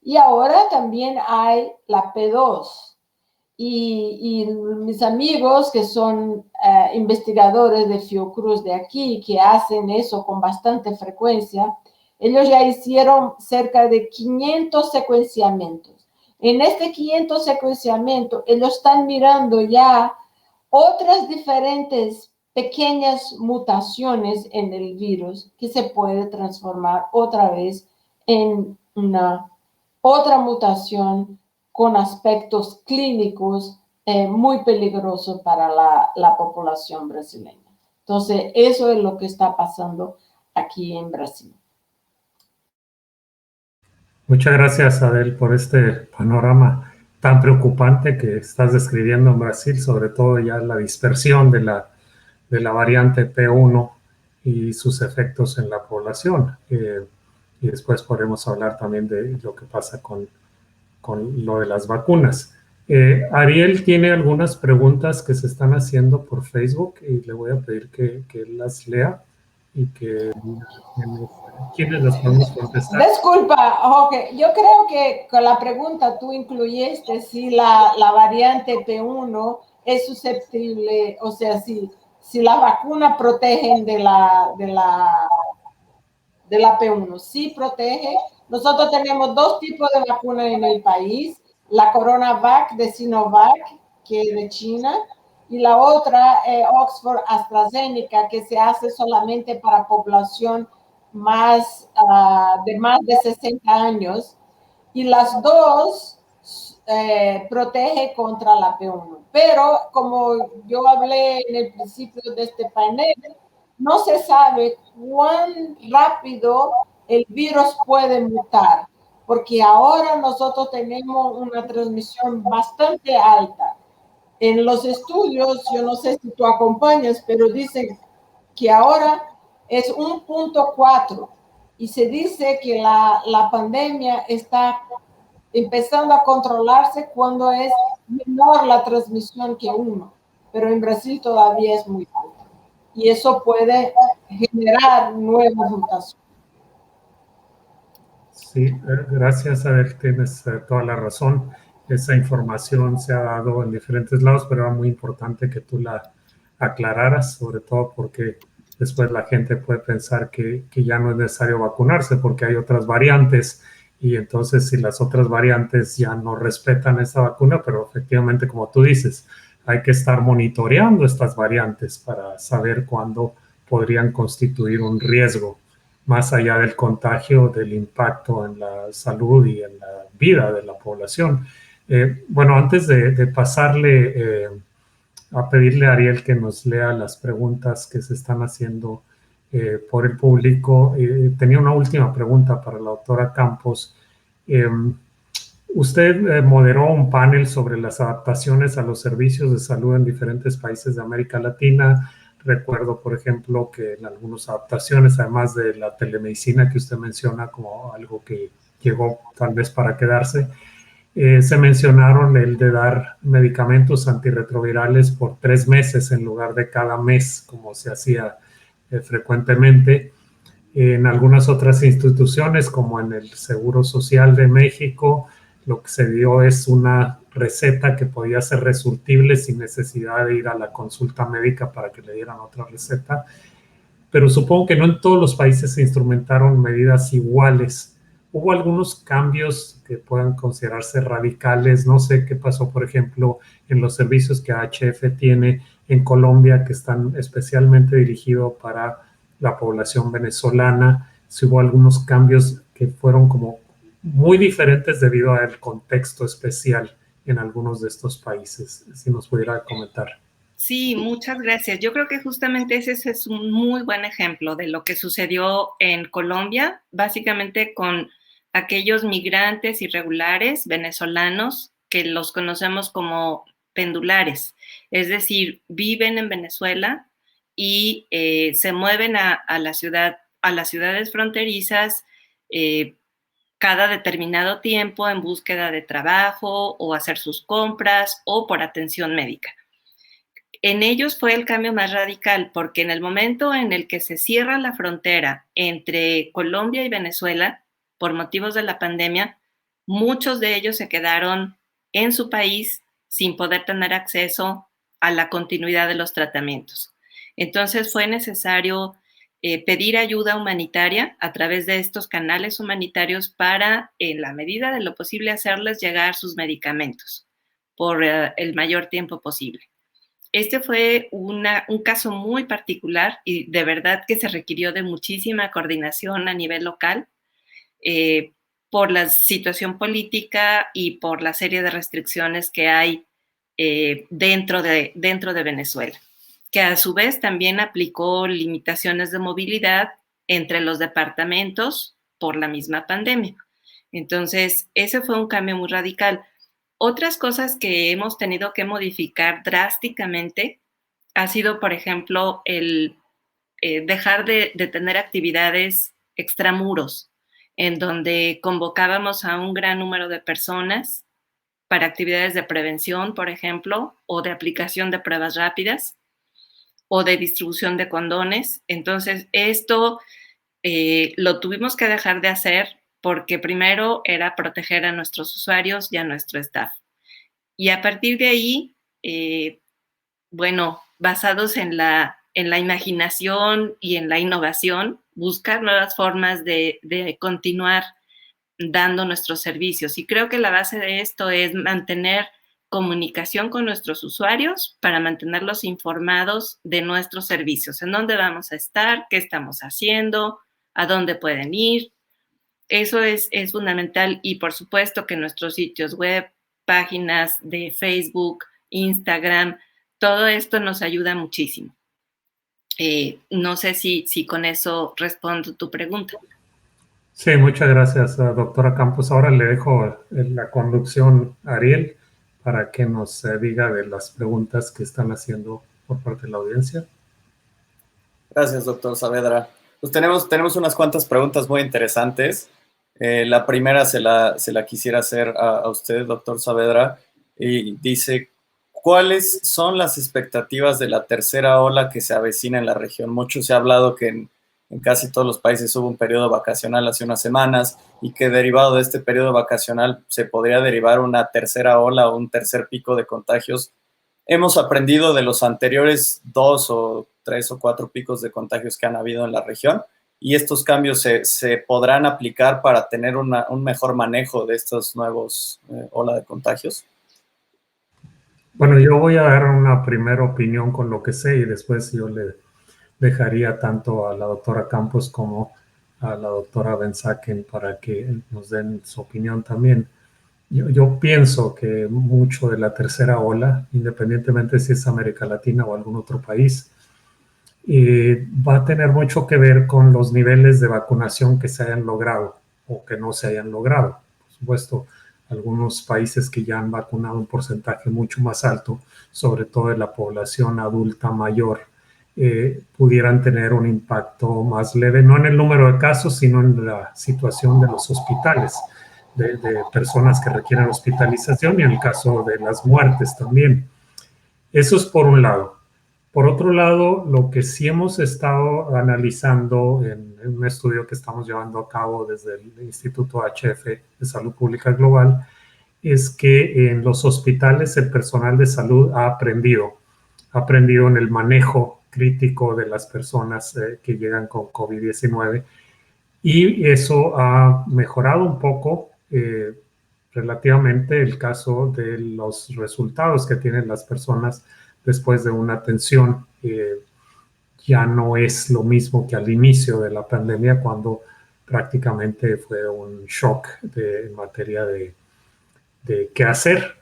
Y ahora también hay la P2. Y mis amigos que son investigadores de Fiocruz de aquí, que hacen eso con bastante frecuencia, ellos ya hicieron cerca de 500 secuenciamientos. En este 500 secuenciamientos, ellos están mirando ya otras diferentes pequeñas mutaciones en el virus que se puede transformar otra vez en otra mutación con aspectos clínicos muy peligrosos para la población brasileña. Entonces, eso es lo que está pasando aquí en Brasil. Muchas gracias, Adel, por este panorama tan preocupante que estás describiendo en Brasil, sobre todo ya la dispersión de la variante P1 y sus efectos en la población. Y después podremos hablar también de lo que pasa con lo de las vacunas. Ariel tiene algunas preguntas que se están haciendo por Facebook y le voy a pedir que las lea y que quienes las podemos contestar. Disculpa, Jorge, yo creo que con la pregunta tú incluiste si la variante P1 es susceptible, o sea, si la vacuna protege de la P1. Sí protege. Nosotros tenemos dos tipos de vacunas en el país, la CoronaVac de Sinovac, que es de China, y la otra Oxford AstraZeneca, que se hace solamente para población de más de 60 años, y las dos protege contra la P1. Pero como yo hablé en el principio de este panel, no se sabe cuán rápido el virus puede mutar, porque ahora nosotros tenemos una transmisión bastante alta. En los estudios, yo no sé si tú acompañas, pero dicen que ahora es 1.4 y se dice que la pandemia está empezando a controlarse cuando es menor la transmisión que 1, pero en Brasil todavía es muy alta y eso puede generar nuevas mutaciones. Sí, gracias, Adel, tienes toda la razón. Esa información se ha dado en diferentes lados, pero era muy importante que tú la aclararas, sobre todo porque después la gente puede pensar que ya no es necesario vacunarse porque hay otras variantes y entonces si las otras variantes ya no respetan esta vacuna, pero efectivamente, como tú dices, hay que estar monitoreando estas variantes para saber cuándo podrían constituir un riesgo más allá del contagio, del impacto en la salud y en la vida de la población. Bueno, antes de pasarle a pedirle a Ariel que nos lea las preguntas que se están haciendo por el público, tenía una última pregunta para la doctora Campos. Usted moderó un panel sobre las adaptaciones a los servicios de salud en diferentes países de América Latina. Recuerdo, por ejemplo, que en algunas adaptaciones, además de la telemedicina que usted menciona como algo que llegó tal vez para quedarse, se mencionaron el de dar medicamentos antirretrovirales por 3 meses en lugar de cada mes, como se hacía frecuentemente. En algunas otras instituciones, como en el Seguro Social de México, lo que se dio es una receta que podía ser resurtible sin necesidad de ir a la consulta médica para que le dieran otra receta. Pero supongo que no en todos los países se instrumentaron medidas iguales. Hubo algunos cambios que puedan considerarse radicales. No sé qué pasó, por ejemplo, en los servicios que AHF tiene en Colombia, que están especialmente dirigidos para la población venezolana. Si hubo algunos cambios que fueron como muy diferentes debido al contexto especial en algunos de estos países. Si nos pudiera comentar. Sí, muchas gracias. Yo creo que justamente ese es un muy buen ejemplo de lo que sucedió en Colombia, básicamente con aquellos migrantes irregulares venezolanos que los conocemos como pendulares, es decir, viven en Venezuela y se mueven a las ciudades fronterizas cada determinado tiempo en búsqueda de trabajo o hacer sus compras o por atención médica. En ellos fue el cambio más radical porque en el momento en el que se cierra la frontera entre Colombia y Venezuela, por motivos de la pandemia, muchos de ellos se quedaron en su país sin poder tener acceso a la continuidad de los tratamientos. Entonces fue necesario pedir ayuda humanitaria a través de estos canales humanitarios para, en la medida de lo posible, hacerles llegar sus medicamentos por el mayor tiempo posible. Este fue un caso muy particular y de verdad que se requirió de muchísima coordinación a nivel local por la situación política y por la serie de restricciones que hay dentro de Venezuela, que a su vez también aplicó limitaciones de movilidad entre los departamentos por la misma pandemia. Entonces, ese fue un cambio muy radical. Otras cosas que hemos tenido que modificar drásticamente ha sido, por ejemplo, el dejar de tener actividades extramuros, en donde convocábamos a un gran número de personas para actividades de prevención, por ejemplo, o de aplicación de pruebas rápidas, o de distribución de condones. Entonces, esto lo tuvimos que dejar de hacer porque primero era proteger a nuestros usuarios y a nuestro staff. Y a partir de ahí, basados en la imaginación y en la innovación, buscar nuevas formas de continuar dando nuestros servicios. Y creo que la base de esto es mantener comunicación con nuestros usuarios para mantenerlos informados de nuestros servicios, en dónde vamos a estar, qué estamos haciendo, a dónde pueden ir. Eso es fundamental y por supuesto que nuestros sitios web, páginas de Facebook, Instagram, todo esto nos ayuda muchísimo. No sé si con eso respondo tu pregunta. Sí, muchas gracias, doctora Campos. Ahora le dejo la conducción a Ariel para que nos diga de las preguntas que están haciendo por parte de la audiencia. Gracias, doctor Saavedra. Pues tenemos unas cuantas preguntas muy interesantes. La primera se la quisiera hacer a usted, doctor Saavedra, y dice, ¿cuáles son las expectativas de la tercera ola que se avecina en la región? Mucho se ha hablado que en casi todos los países hubo un periodo vacacional hace unas semanas y que derivado de este periodo vacacional se podría derivar una tercera ola o un tercer pico de contagios. Hemos aprendido de los anteriores 2 o 3 o 4 picos de contagios que han habido en la región y estos cambios se podrán aplicar para tener un mejor manejo de estos nuevos ola de contagios. Bueno, yo voy a dar una primera opinión con lo que sé y después yo le dejaría tanto a la doctora Campos como a la doctora Ben-Zaken para que nos den su opinión también. Yo pienso que mucho de la tercera ola, independientemente si es América Latina o algún otro país, va a tener mucho que ver con los niveles de vacunación que se hayan logrado o que no se hayan logrado. Por supuesto, algunos países que ya han vacunado un porcentaje mucho más alto, sobre todo de la población adulta mayor, pudieran tener un impacto más leve, no en el número de casos, sino en la situación de los hospitales, de personas que requieren hospitalización y en el caso de las muertes también. Eso es por un lado. Por otro lado, lo que sí hemos estado analizando en un estudio que estamos llevando a cabo desde el Instituto HF de Salud Pública Global es que en los hospitales el personal de salud ha aprendido en el manejo crítico de las personas que llegan con COVID-19 y eso ha mejorado un poco relativamente el caso de los resultados que tienen las personas después de una atención. Ya no es lo mismo que al inicio de la pandemia, cuando prácticamente fue un shock en materia de qué hacer,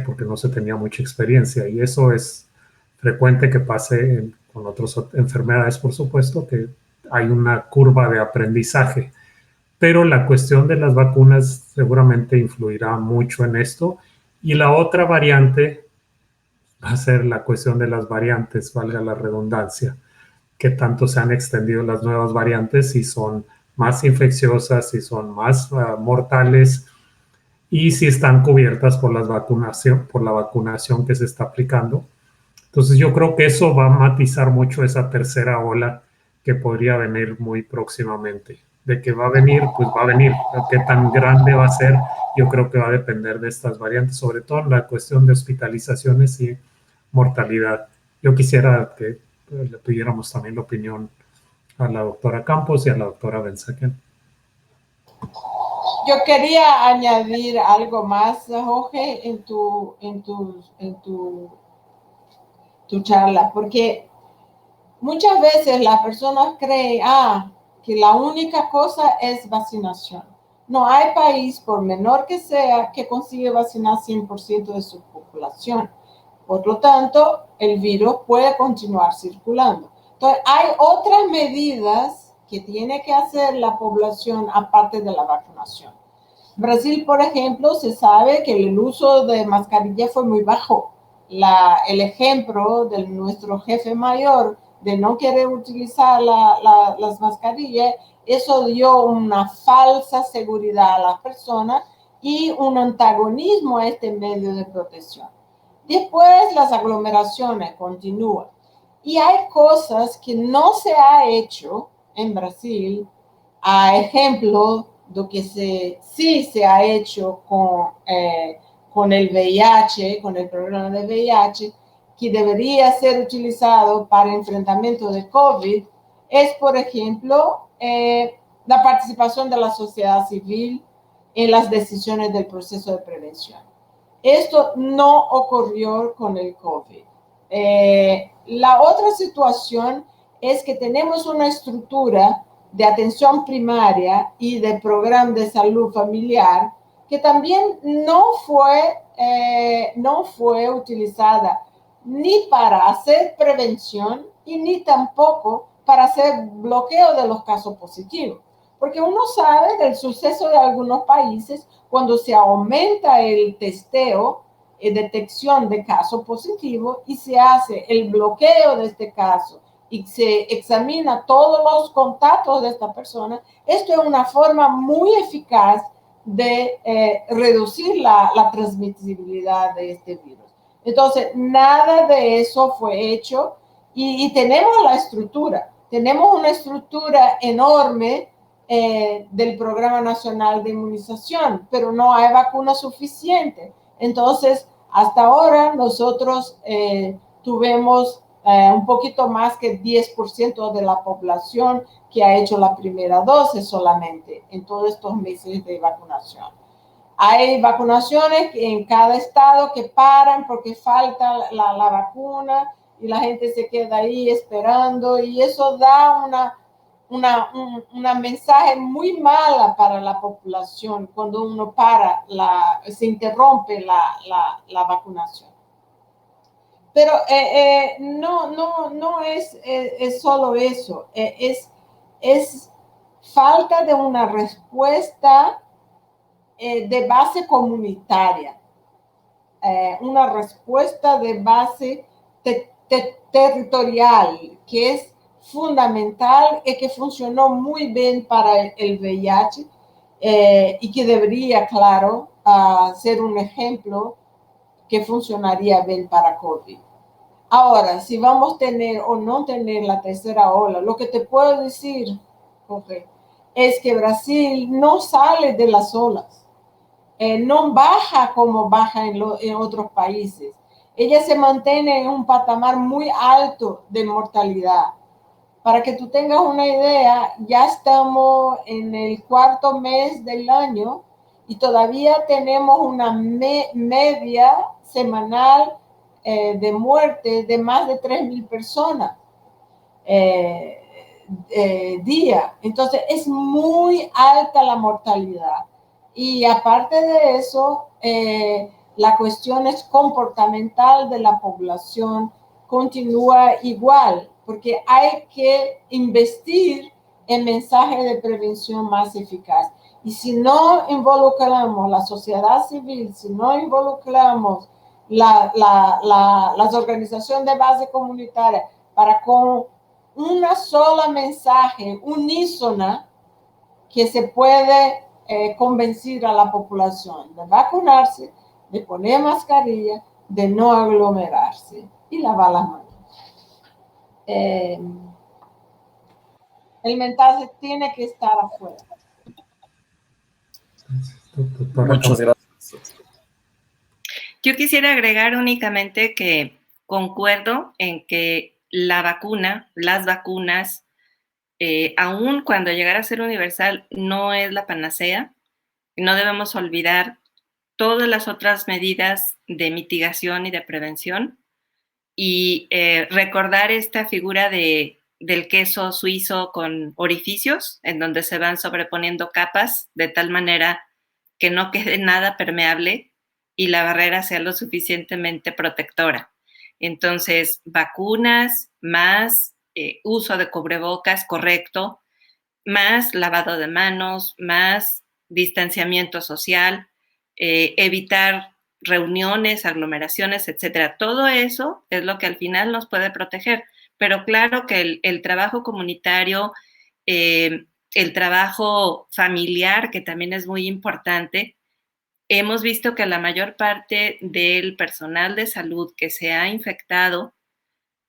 porque no se tenía mucha experiencia. Y eso es frecuente que pase con otras enfermedades, por supuesto, que hay una curva de aprendizaje. Pero la cuestión de las vacunas seguramente influirá mucho en esto. Y la otra variante va a ser la cuestión de las variantes, valga la redundancia, que tanto se han extendido las nuevas variantes, si son más infecciosas, si son más mortales y si están cubiertas por la vacunación que se está aplicando. Entonces yo creo que eso va a matizar mucho esa tercera ola que podría venir muy próximamente. De que va a venir, pues va a venir. ¿Qué tan grande va a ser? Yo creo que va a depender de estas variantes, sobre todo en la cuestión de hospitalizaciones y mortalidad. Yo quisiera que le pidiéramos también la opinión a la doctora Campos y a la doctora Benzaquén. Yo quería añadir algo más, Jorge, en tu charla, porque muchas veces las personas creen que la única cosa es vacunación. No hay país, por menor que sea, que consigue vacunar 100% de su población. Por lo tanto, el virus puede continuar circulando. Entonces, hay otras medidas que tiene que hacer la población aparte de la vacunación. Brasil, por ejemplo, se sabe que el uso de mascarilla fue muy bajo. El ejemplo de nuestro jefe mayor de no querer utilizar las mascarillas, eso dio una falsa seguridad a las personas y un antagonismo a este medio de protección. Después las aglomeraciones continúan. Y hay cosas que no se ha hecho en Brasil, a ejemplo de que sí se ha hecho con el VIH, con el programa de VIH, que debería ser utilizado para enfrentamiento de COVID, es, por ejemplo, la participación de la sociedad civil en las decisiones del proceso de prevención. Esto no ocurrió con el COVID. La otra situación es que tenemos una estructura de atención primaria y de programa de salud familiar que también no fue utilizada ni para hacer prevención y ni tampoco para hacer bloqueo de los casos positivos. Porque uno sabe del suceso de algunos países cuando se aumenta el testeo y detección de casos positivos y se hace el bloqueo de este caso y se examina todos los contactos de esta persona. Esto es una forma muy eficaz de reducir la transmisibilidad de este virus. Entonces, nada de eso fue hecho y tenemos la estructura. Tenemos una estructura enorme del Programa Nacional de Inmunización, pero no hay vacuna suficiente. Entonces, hasta ahora nosotros tuvimos un poquito más que 10% de la población que ha hecho la primera dosis solamente en todos estos meses de vacunación. Hay vacunaciones en cada estado que paran porque falta la vacuna y la gente se queda ahí esperando y eso da una mensaje muy mala para la población cuando uno se interrumpe la vacunación. Pero no es solo eso, es falta de una respuesta de base comunitaria, una respuesta de base territorial, que es fundamental y que funcionó muy bien para el VIH y que debería, claro, ser un ejemplo que funcionaría bien para COVID. Ahora, si vamos a tener o no tener la tercera ola, lo que te puedo decir, Jorge, es que Brasil no sale de las olas, no baja como baja en otros países. Ella se mantiene en un patamar muy alto de mortalidad. Para que tú tengas una idea, ya estamos en el cuarto mes del año y todavía tenemos una media semanal de muerte de más de 3,000 personas día. Entonces es muy alta la mortalidad. Y aparte de eso, la cuestión es comportamental de la población continúa igual, porque hay que investir en mensajes de prevención más eficaz. Y si no involucramos la sociedad civil, si no involucramos las organizaciones de base comunitaria para con una sola mensaje unísona que se puede convencer a la población de vacunarse, de poner mascarilla, de no aglomerarse y lavar las manos. El mensaje tiene que estar afuera. Muchas gracias. Yo quisiera agregar únicamente que concuerdo en que la vacuna, las vacunas, aun cuando llegara a ser universal, no es la panacea. No debemos olvidar todas las otras medidas de mitigación y de prevención y recordar esta figura del queso suizo con orificios, en donde se van sobreponiendo capas de tal manera que no quede nada permeable y la barrera sea lo suficientemente protectora. Entonces, vacunas más uso de cubrebocas correcto, más lavado de manos, más distanciamiento social, evitar reuniones, aglomeraciones, etcétera. Todo eso es lo que al final nos puede proteger. Pero claro que el trabajo comunitario, el trabajo familiar, que también es muy importante, hemos visto que la mayor parte del personal de salud que se ha infectado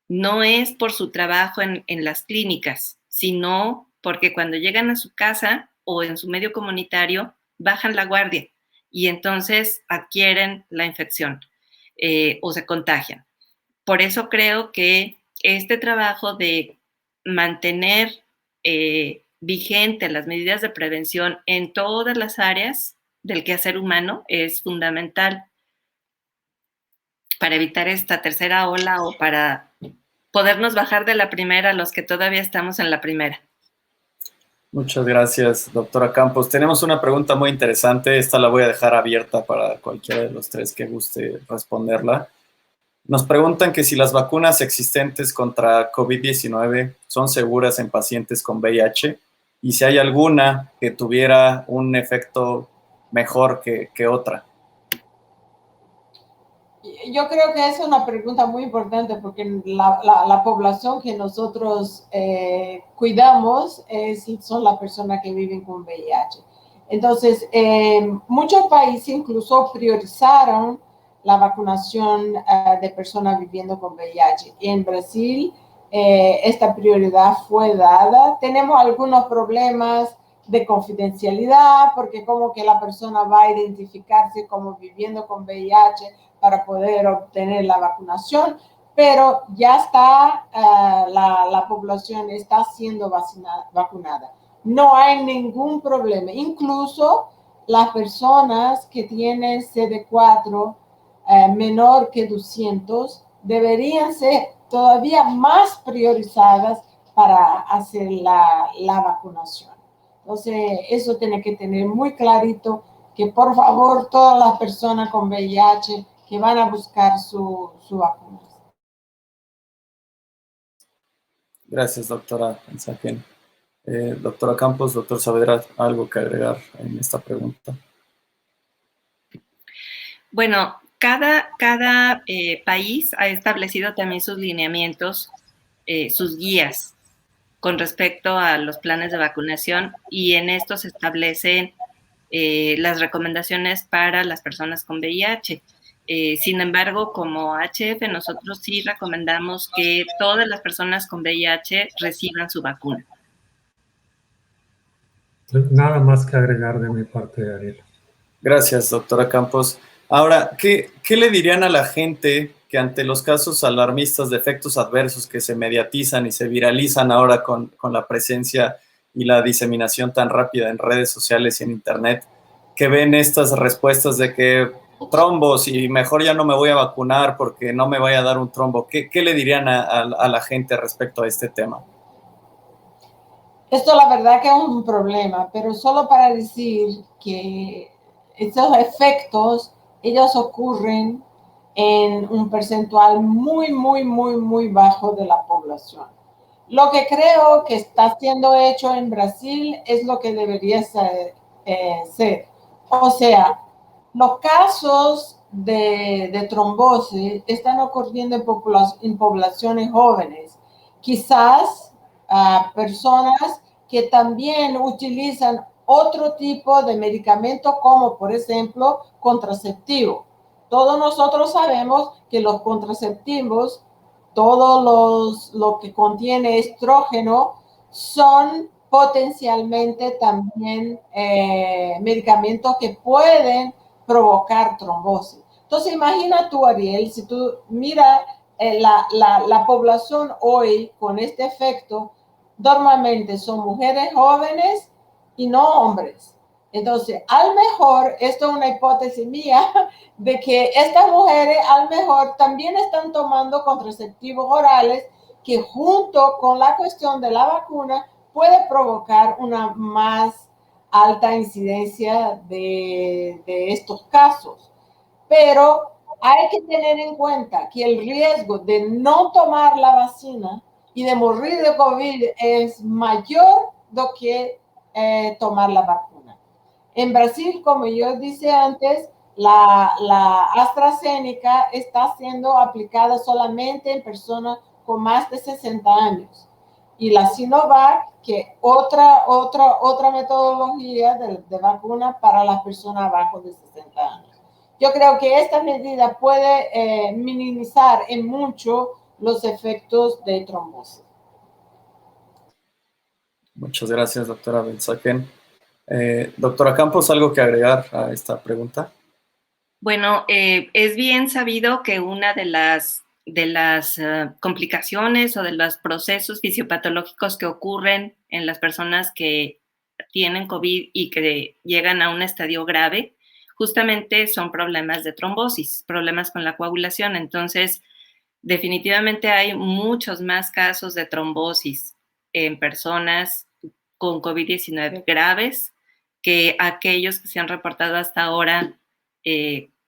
no es por su trabajo en las clínicas, sino porque cuando llegan a su casa o en su medio comunitario, bajan la guardia y entonces adquieren la infección o se contagian. Por eso creo que este trabajo de mantener vigente las medidas de prevención en todas las áreas del quehacer humano es fundamental para evitar esta tercera ola o para podernos bajar de la primera los que todavía estamos en la primera. Muchas gracias, doctora Campos. Tenemos una pregunta muy interesante. Esta la voy a dejar abierta para cualquiera de los tres que guste responderla. Nos preguntan que si las vacunas existentes contra COVID-19 son seguras en pacientes con VIH y si hay alguna que tuviera un efecto mejor que otra. Yo creo que es una pregunta muy importante porque la población que nosotros cuidamos son las personas que viven con VIH. Entonces, muchos países incluso priorizaron la vacunación de personas viviendo con VIH. En Brasil, esta prioridad fue dada. Tenemos algunos problemas de confidencialidad, porque como que la persona va a identificarse como viviendo con VIH para poder obtener la vacunación, pero ya está, la población está siendo vacunada. No hay ningún problema. Incluso las personas que tienen CD4 menor que 200 deberían ser todavía más priorizadas para hacer la vacunación. Entonces, eso tiene que tener muy clarito que por favor todas las personas con VIH que van a buscar su vacuna. Gracias, doctora Ensagen. Doctora Campos, doctor Saavedra, ¿algo que agregar en esta pregunta? Bueno, cada país ha establecido también sus lineamientos, sus guías con respecto a los planes de vacunación, y en esto se establecen las recomendaciones para las personas con VIH. Sin embargo, como HF, nosotros sí recomendamos que todas las personas con VIH reciban su vacuna. Nada más que agregar de mi parte, Ariel. Gracias, doctora Campos. Ahora, ¿qué le dirían a la gente que ante los casos alarmistas de efectos adversos que se mediatizan y se viralizan ahora con la presencia y la diseminación tan rápida en redes sociales y en Internet, que ven estas respuestas de que trombos y mejor ya no me voy a vacunar porque no me vaya a dar un trombo? ¿Qué le dirían a la gente respecto a este tema? Esto la verdad que es un problema, pero solo para decir que estos efectos, ellos ocurren en un percentual muy bajo de la población. Lo que creo que está siendo hecho en Brasil es lo que debería ser. O sea, los casos de trombosis están ocurriendo en poblaciones jóvenes. Quizás personas que también utilizan otro tipo de medicamento, como por ejemplo contraceptivo. Todos nosotros sabemos que los contraceptivos, lo que contiene estrógeno, son potencialmente también medicamentos que pueden provocar trombosis. Entonces imagina tú, Ariel, si tú miras la población hoy con este efecto, normalmente son mujeres jóvenes y no hombres. Entonces, a lo mejor, esto es una hipótesis mía, de que estas mujeres a lo mejor también están tomando contraceptivos orales que junto con la cuestión de la vacuna puede provocar una más alta incidencia de estos casos. Pero hay que tener en cuenta que el riesgo de no tomar la vacuna y de morir de COVID es mayor do que tomar la vacuna. En Brasil, como yo dije antes, la AstraZeneca está siendo aplicada solamente en personas con más de 60 años. Y la Sinovac, que otra metodología de vacuna para las personas abajo de 60 años. Yo creo que esta medida puede minimizar en mucho los efectos de trombosis. Muchas gracias, doctora Benzaquén. Doctora Campos, ¿algo que agregar a esta pregunta? Bueno, es bien sabido que una de las complicaciones o de los procesos fisiopatológicos que ocurren en las personas que tienen COVID y que llegan a un estadio grave, justamente son problemas de trombosis, problemas con la coagulación. Entonces, definitivamente hay muchos más casos de trombosis en personas con COVID-19 graves que aquellos que se han reportado hasta ahora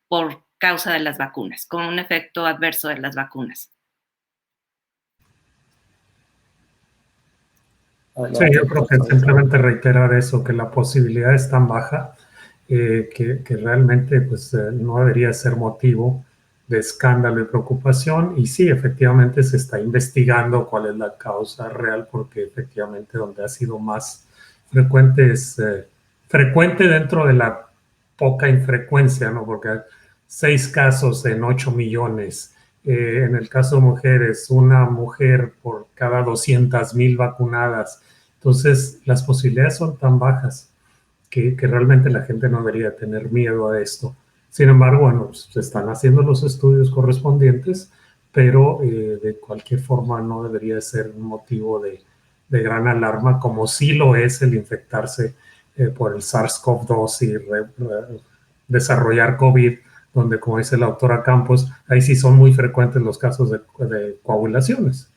por causa de las vacunas, con un efecto adverso de las vacunas. Sí, yo creo que simplemente reiterar eso, que la posibilidad es tan baja que realmente pues, no debería ser motivo de escándalo y preocupación. Y sí, efectivamente se está investigando cuál es la causa real, porque efectivamente donde ha sido más frecuente es frecuente dentro de la poca infrecuencia, ¿no? Porque hay 6 casos en 8 millones. En el caso de mujeres, una mujer por cada 200,000 vacunadas. Entonces, las posibilidades son tan bajas que realmente la gente no debería tener miedo a esto. Sin embargo, bueno, se están haciendo los estudios correspondientes, pero de cualquier forma no debería ser un motivo de gran alarma, como sí lo es el infectarse por el SARS-CoV-2 y desarrollar COVID, donde, como dice la doctora Campos, ahí sí son muy frecuentes los casos de coagulaciones.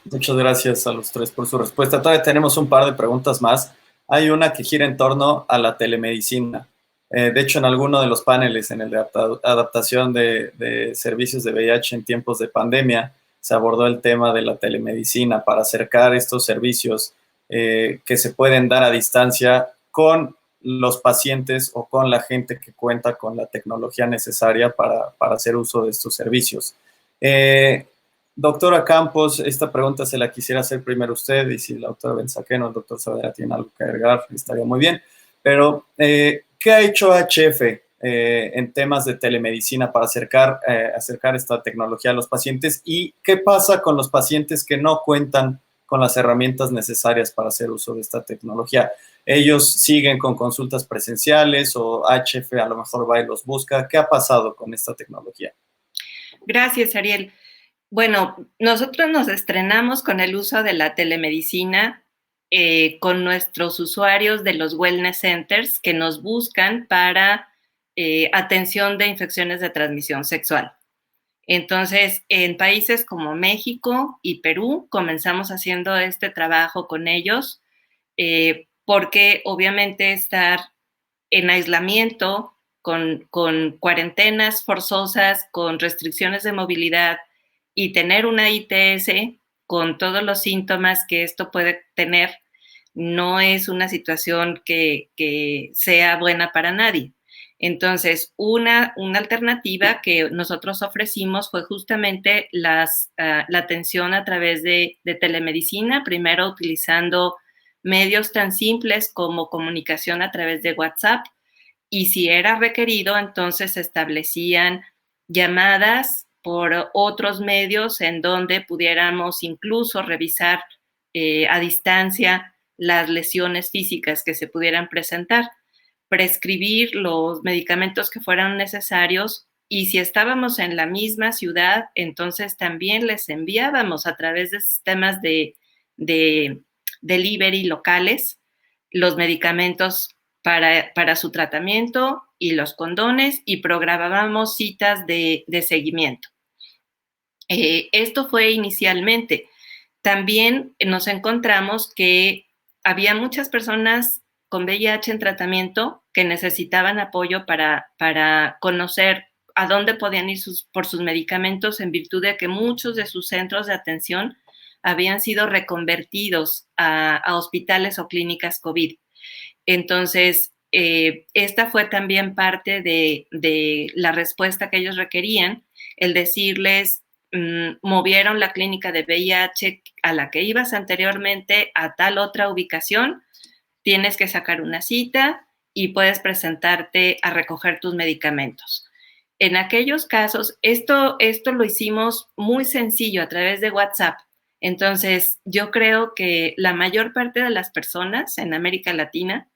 Muchas gracias a los tres por su respuesta. Todavía tenemos un par de preguntas más. Hay una que gira en torno a la telemedicina. De hecho, en alguno de los paneles, en el de adaptación de servicios de VIH en tiempos de pandemia, se abordó el tema de la telemedicina para acercar estos servicios que se pueden dar a distancia con los pacientes o con la gente que cuenta con la tecnología necesaria para hacer uso de estos servicios. Doctora Campos, esta pregunta se la quisiera hacer primero usted, y si la doctora Benzaquén o el doctor Saavedra tiene algo que agregar, estaría muy bien. Pero, ¿qué ha hecho HF en temas de telemedicina para acercar esta tecnología a los pacientes? ¿Y qué pasa con los pacientes que no cuentan con las herramientas necesarias para hacer uso de esta tecnología? ¿Ellos siguen con consultas presenciales o HF a lo mejor va y los busca? ¿Qué ha pasado con esta tecnología? Gracias, Ariel. Bueno, nosotros nos estrenamos con el uso de la telemedicina con nuestros usuarios de los wellness centers que nos buscan para atención de infecciones de transmisión sexual. Entonces, en países como México y Perú comenzamos haciendo este trabajo con ellos porque obviamente estar en aislamiento con cuarentenas forzosas, con restricciones de movilidad, y tener una ITS con todos los síntomas que esto puede tener no es una situación que sea buena para nadie. Entonces, una alternativa que nosotros ofrecimos fue justamente la atención a través de telemedicina, primero utilizando medios tan simples como comunicación a través de WhatsApp, y si era requerido, entonces se establecían llamadas por otros medios en donde pudiéramos incluso revisar a distancia las lesiones físicas que se pudieran presentar, prescribir los medicamentos que fueran necesarios, y si estábamos en la misma ciudad, entonces también les enviábamos a través de sistemas de delivery locales los medicamentos para su tratamiento y los condones, y programábamos citas de seguimiento. Esto fue inicialmente. También nos encontramos que había muchas personas con VIH en tratamiento que necesitaban apoyo para conocer a dónde podían ir por sus medicamentos, en virtud de que muchos de sus centros de atención habían sido reconvertidos a hospitales o clínicas COVID. Entonces, esta fue también parte de la respuesta que ellos requerían, el decirles, movieron la clínica de VIH a la que ibas anteriormente a tal otra ubicación, tienes que sacar una cita y puedes presentarte a recoger tus medicamentos. En aquellos casos, esto lo hicimos muy sencillo a través de WhatsApp. Entonces, yo creo que la mayor parte de las personas en América Latina,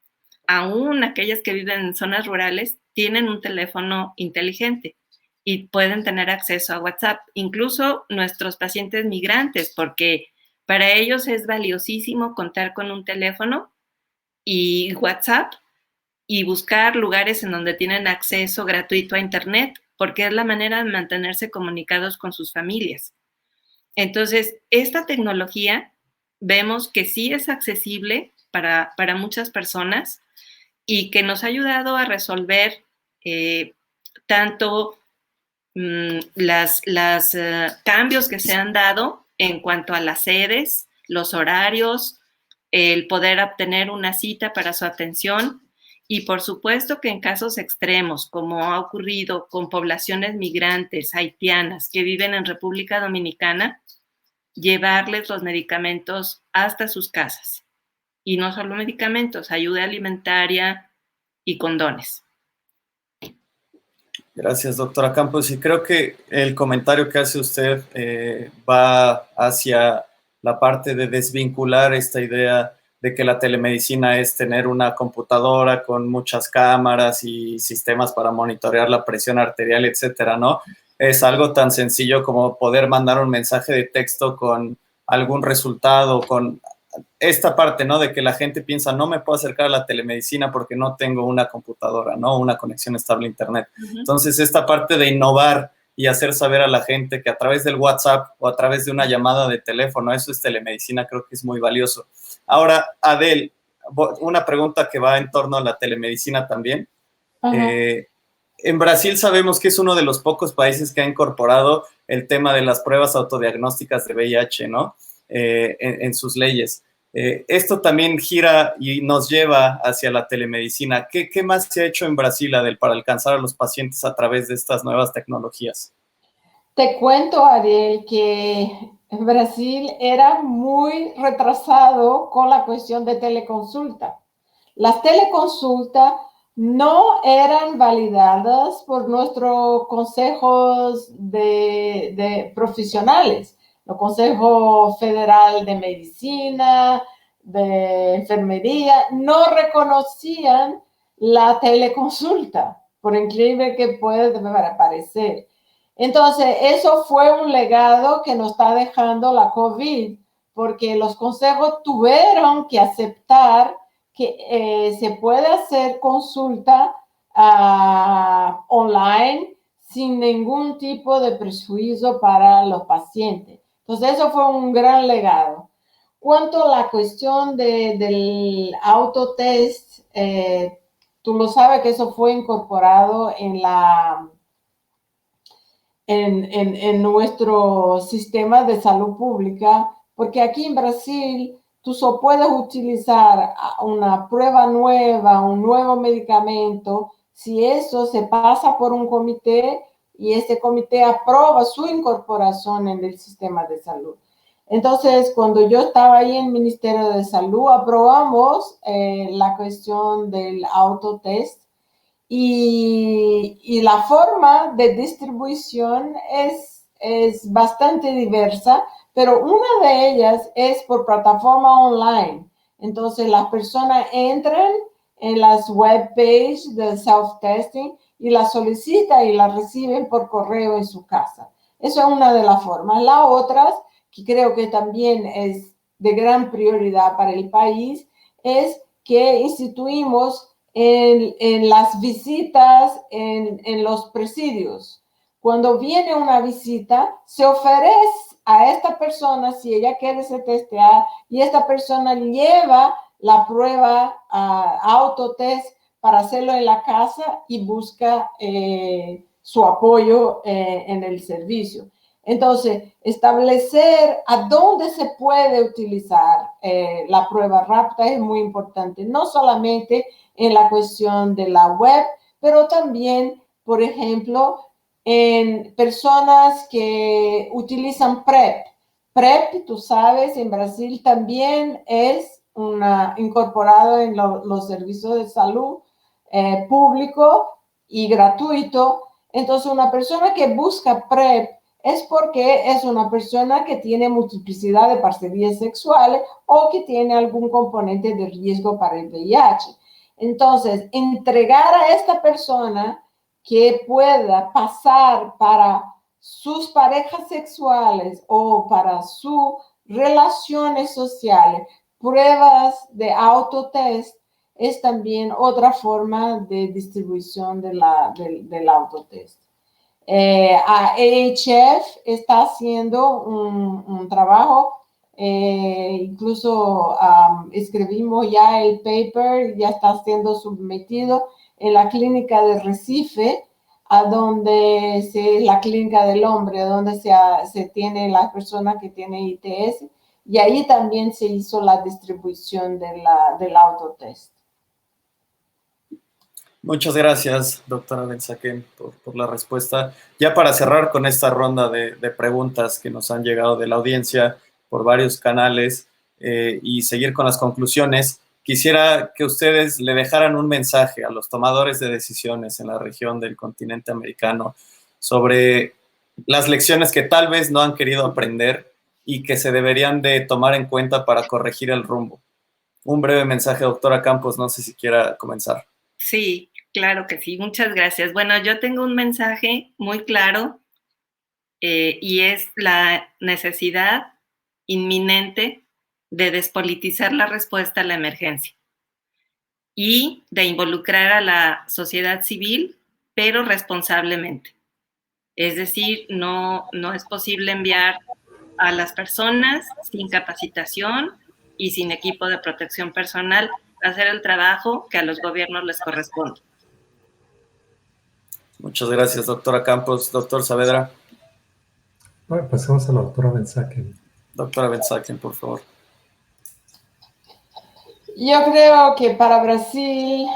aún aquellas que viven en zonas rurales, tienen un teléfono inteligente y pueden tener acceso a WhatsApp, incluso nuestros pacientes migrantes, porque para ellos es valiosísimo contar con un teléfono y WhatsApp y buscar lugares en donde tienen acceso gratuito a Internet, porque es la manera de mantenerse comunicados con sus familias. Entonces, esta tecnología vemos que sí es accesible para muchas personas y que nos ha ayudado a resolver tanto los cambios que se han dado en cuanto a las sedes, los horarios, el poder obtener una cita para su atención, y por supuesto que en casos extremos, como ha ocurrido con poblaciones migrantes haitianas que viven en República Dominicana, llevarles los medicamentos hasta sus casas. Y no solo medicamentos, ayuda alimentaria y condones. Gracias, doctora Campos. Y creo que el comentario que hace usted va hacia la parte de desvincular esta idea de que la telemedicina es tener una computadora con muchas cámaras y sistemas para monitorear la presión arterial, etcétera, ¿no? Es algo tan sencillo como poder mandar un mensaje de texto con algún resultado, con esta parte, ¿no? De que la gente piensa, no me puedo acercar a la telemedicina porque no tengo una computadora, ¿no? Una conexión estable a Internet. Entonces, esta parte de innovar y hacer saber a la gente que a través del WhatsApp o a través de una llamada de teléfono, eso es telemedicina, creo que es muy valioso. Ahora, Adel, una pregunta que va en torno a la telemedicina también. En Brasil sabemos que es uno de los pocos países que ha incorporado el tema de las pruebas autodiagnósticas de VIH, ¿no? En sus leyes. Esto también gira y nos lleva hacia la telemedicina. ¿Qué más se ha hecho en Brasil, Adel, para alcanzar a los pacientes a través de estas nuevas tecnologías? Te cuento, Ariel, que Brasil era muy retrasado con la cuestión de teleconsulta. Las teleconsultas no eran validadas por nuestros consejos de profesionales, el Consejo Federal de Medicina, de Enfermería, no reconocían la teleconsulta, por increíble que pueda parecer. Entonces, eso fue un legado que nos está dejando la COVID, porque los consejos tuvieron que aceptar que se puede hacer consulta online sin ningún tipo de prejuicio para los pacientes. Entonces, eso fue un gran legado. Cuanto a la cuestión del autotest, tú lo sabes que eso fue incorporado en nuestro sistema de salud pública, porque aquí en Brasil tú solo puedes utilizar una prueba nueva, un nuevo medicamento, si eso se pasa por un comité y ese comité aprueba su incorporación en el sistema de salud. Entonces, cuando yo estaba ahí en el Ministerio de Salud, aprobamos la cuestión del autotest y la forma de distribución es bastante diversa, pero una de ellas es por plataforma online. Entonces, las personas entran en las webpages del self-testing y la solicitan y la reciben por correo en su casa. Eso es una de las formas. La otra, que creo que también es de gran prioridad para el país, es que instituimos en las visitas en los presidios. Cuando viene una visita, se ofrece a esta persona, si ella quiere ser testeada, y esta persona lleva la prueba autotest para hacerlo en la casa y busca su apoyo en el servicio. Entonces, establecer a dónde se puede utilizar la prueba rápida es muy importante, no solamente en la cuestión de la web, pero también, por ejemplo, en personas que utilizan PrEP. PrEP, tú sabes, en Brasil también es incorporado en los servicios de salud público y gratuito. Entonces, una persona que busca PrEP es porque es una persona que tiene multiplicidad de parcerías sexuales o que tiene algún componente de riesgo para el VIH. Entonces, entregar a esta persona que pueda pasar para sus parejas sexuales o para sus relaciones sociales pruebas de autotest es también otra forma de distribución del autotest. AHF está haciendo un trabajo, incluso escribimos ya el paper, ya está siendo sometido en la clínica de Recife, la clínica del hombre, donde se tiene la persona que tiene ITS, y ahí también se hizo la distribución del autotest. Muchas gracias, doctora Ben-Zaken, por la respuesta. Ya para cerrar con esta ronda de preguntas que nos han llegado de la audiencia por varios canales y seguir con las conclusiones, quisiera que ustedes le dejaran un mensaje a los tomadores de decisiones en la región del continente americano sobre las lecciones que tal vez no han querido aprender y que se deberían de tomar en cuenta para corregir el rumbo. Un breve mensaje, doctora Campos, no sé si quiera comenzar. Sí, claro que sí. Muchas gracias. Bueno, yo tengo un mensaje muy claro y es la necesidad inminente de despolitizar la respuesta a la emergencia y de involucrar a la sociedad civil, pero responsablemente. Es decir, no es posible enviar a las personas sin capacitación y sin equipo de protección personal a hacer el trabajo que a los gobiernos les corresponde. Muchas gracias, doctora Campos. Doctor Saavedra. Bueno, pasemos a la doctora Ben-Zaken. Doctora Ben-Zaken, por favor. Yo creo que para Brasil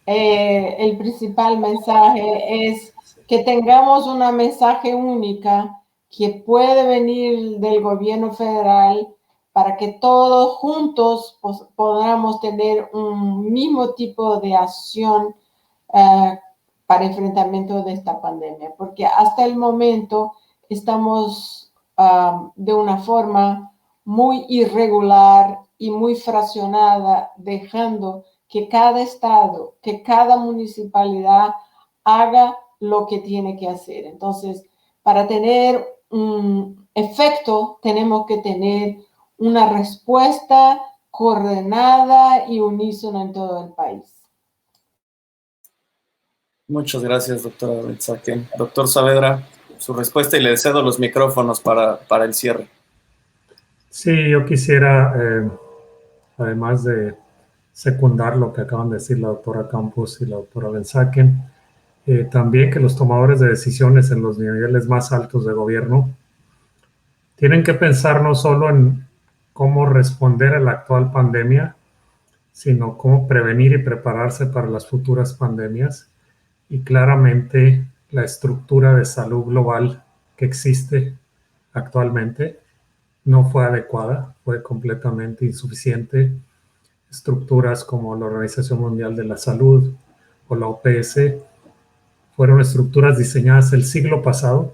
el principal mensaje es que tengamos una mensaje única que puede venir del gobierno federal para que todos juntos podamos tener un mismo tipo de acción para enfrentamiento de esta pandemia, porque hasta el momento estamos de una forma muy irregular y muy fraccionada, dejando que cada estado, que cada municipalidad haga lo que tiene que hacer. Entonces, para tener un efecto, tenemos que tener una respuesta coordinada y unísona en todo el país. Muchas gracias, doctora Betzaquen. Doctor Saavedra, su respuesta, y le cedo los micrófonos para el cierre. Sí, yo quisiera, además de secundar lo que acaban de decir la doctora Campos y la doctora Betzaquen, también que los tomadores de decisiones en los niveles más altos de gobierno tienen que pensar no solo en cómo responder a la actual pandemia, sino cómo prevenir y prepararse para las futuras pandemias. Y claramente la estructura de salud global que existe actualmente no fue adecuada, fue completamente insuficiente. Estructuras como la Organización Mundial de la Salud o la OPS fueron estructuras diseñadas el siglo pasado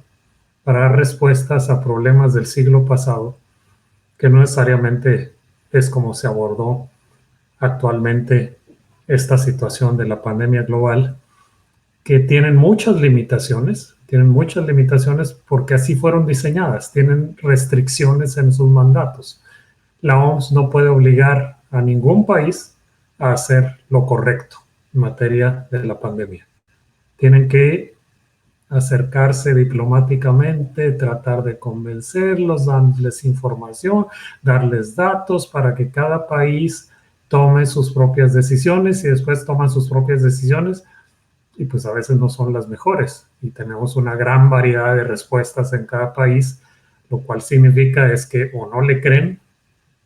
para dar respuestas a problemas del siglo pasado, que no necesariamente es como se abordó actualmente esta situación de la pandemia global, que tienen muchas limitaciones porque así fueron diseñadas, tienen restricciones en sus mandatos. La OMS no puede obligar a ningún país a hacer lo correcto en materia de la pandemia. Tienen que acercarse diplomáticamente, tratar de convencerlos, darles información, darles datos para que cada país tome sus propias decisiones y después toman sus propias decisiones y pues a veces no son las mejores y tenemos una gran variedad de respuestas en cada país, lo cual significa es que o no le creen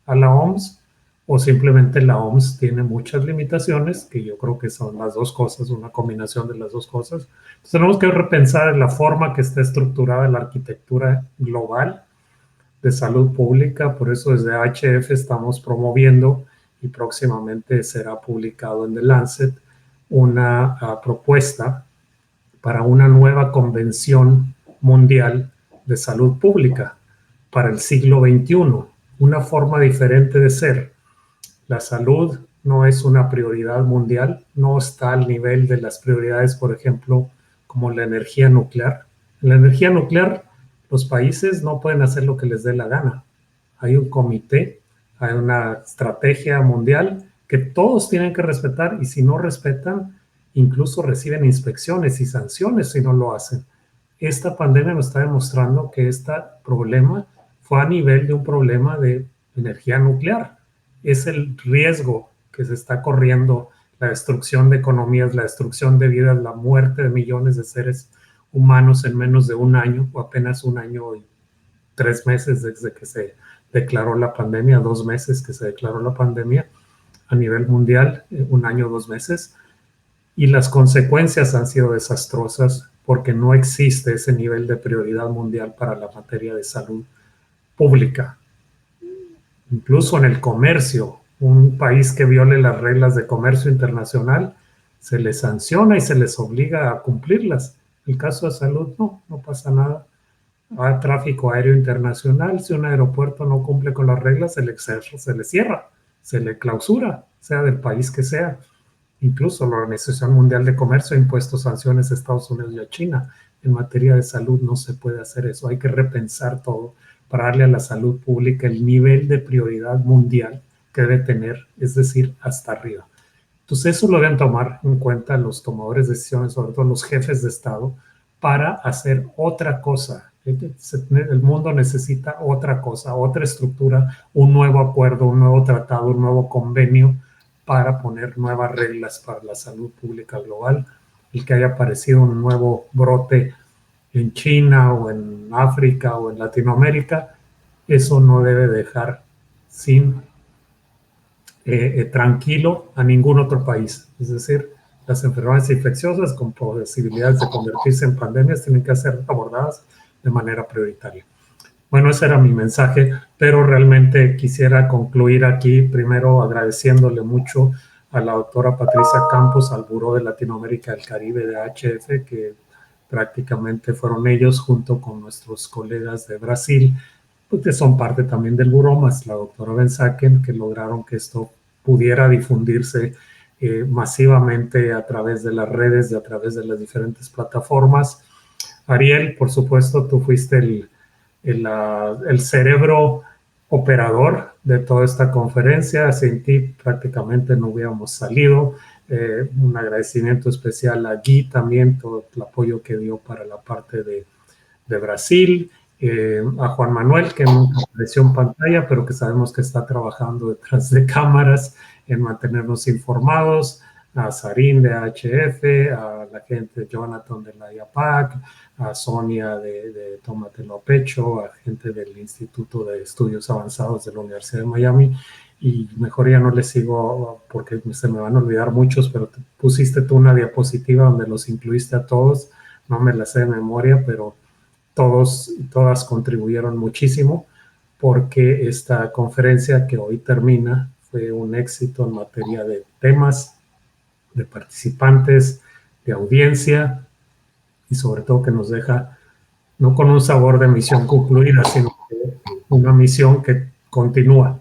a la OMS o simplemente la OMS tiene muchas limitaciones, que yo creo que son las dos cosas, una combinación de las dos cosas. Entonces tenemos que repensar la forma que está estructurada la arquitectura global de salud pública, por eso desde HF estamos promoviendo y próximamente será publicado en The Lancet una propuesta para una nueva convención mundial de salud pública para el siglo XXI, una forma diferente de ser. La salud no es una prioridad mundial, no está al nivel de las prioridades, por ejemplo, como la energía nuclear. En la energía nuclear, los países no pueden hacer lo que les dé la gana. Hay un comité, hay una estrategia mundial que todos tienen que respetar y si no respetan, incluso reciben inspecciones y sanciones si no lo hacen. Esta pandemia nos está demostrando que este problema fue a nivel de un problema de energía nuclear. Es el riesgo que se está corriendo, la destrucción de economías, la destrucción de vidas, la muerte de millones de seres humanos en menos de un año o apenas un año y 3 meses desde que se declaró la pandemia, 2 meses que se declaró la pandemia a nivel mundial, 1 año, 2 meses, y las consecuencias han sido desastrosas porque no existe ese nivel de prioridad mundial para la materia de salud pública. Incluso en el comercio, un país que viole las reglas de comercio internacional, se les sanciona y se les obliga a cumplirlas. En el caso de salud, no pasa nada. Hay tráfico aéreo internacional, si un aeropuerto no cumple con las reglas, se le cierra, se le clausura, sea del país que sea. Incluso la Organización Mundial de Comercio ha impuesto sanciones a Estados Unidos y a China. En materia de salud no se puede hacer eso. Hay que repensar todo para darle a la salud pública el nivel de prioridad mundial que debe tener, es decir, hasta arriba. Entonces eso lo deben tomar en cuenta los tomadores de decisiones, sobre todo los jefes de Estado, para hacer otra cosa. El mundo necesita otra cosa, otra estructura, un nuevo acuerdo, un nuevo tratado, un nuevo convenio para poner nuevas reglas para la salud pública global. El que haya aparecido un nuevo brote en China o en África o en Latinoamérica, eso no debe dejar sin tranquilo a ningún otro país. Es decir, las enfermedades infecciosas con posibilidades de convertirse en pandemias tienen que ser abordadas de manera prioritaria. Bueno, ese era mi mensaje, pero realmente quisiera concluir aquí primero agradeciéndole mucho a la doctora Patricia Campos, al Buró de Latinoamérica del Caribe de AHF, que prácticamente fueron ellos junto con nuestros colegas de Brasil, que son parte también del buró, más la doctora Benzaken, que lograron que esto pudiera difundirse masivamente a través de las redes, a través de las diferentes plataformas. Ariel, por supuesto, tú fuiste el cerebro operador de toda esta conferencia. Sin ti prácticamente no hubiéramos salido. Un agradecimiento especial a Guy también, todo el apoyo que dio para la parte de Brasil, a Juan Manuel, que nunca apareció en pantalla, pero que sabemos que está trabajando detrás de cámaras en mantenernos informados, a Sarín de AHF, a la gente de Jonathan de la IAPAC, a Sonia de Tómatelo a Pecho, a gente del Instituto de Estudios Avanzados de la Universidad de Miami, y mejor ya no les sigo porque se me van a olvidar muchos, pero pusiste tú una diapositiva donde los incluiste a todos, no me la sé de memoria, pero todos y todas contribuyeron muchísimo porque esta conferencia que hoy termina fue un éxito en materia de temas, de participantes, de audiencia y sobre todo que nos deja no con un sabor de misión concluida, sino que una misión que continúa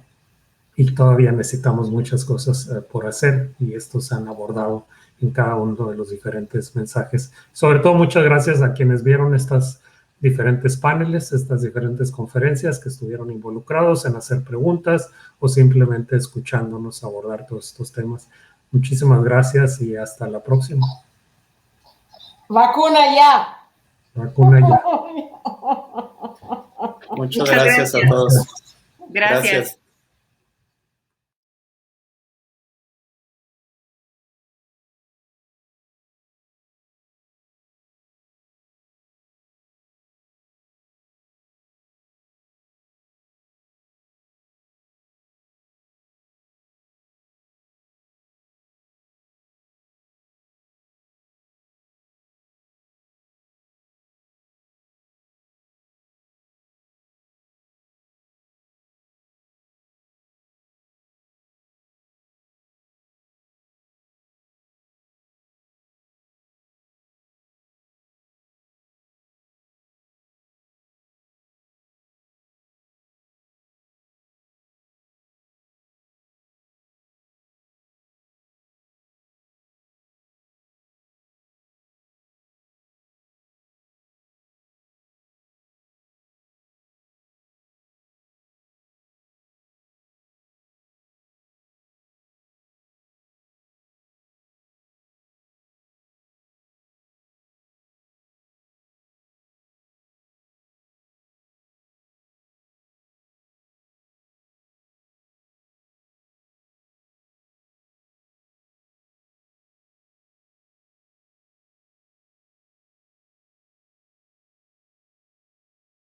y todavía necesitamos muchas cosas por hacer y estos se han abordado en cada uno de los diferentes mensajes. Sobre todo, muchas gracias a quienes vieron estas diferentes paneles, estas diferentes conferencias que estuvieron involucrados en hacer preguntas o simplemente escuchándonos abordar todos estos temas. Muchísimas gracias y hasta la próxima. Vacuna ya. Vacuna ya. Muchas gracias a todos. Gracias.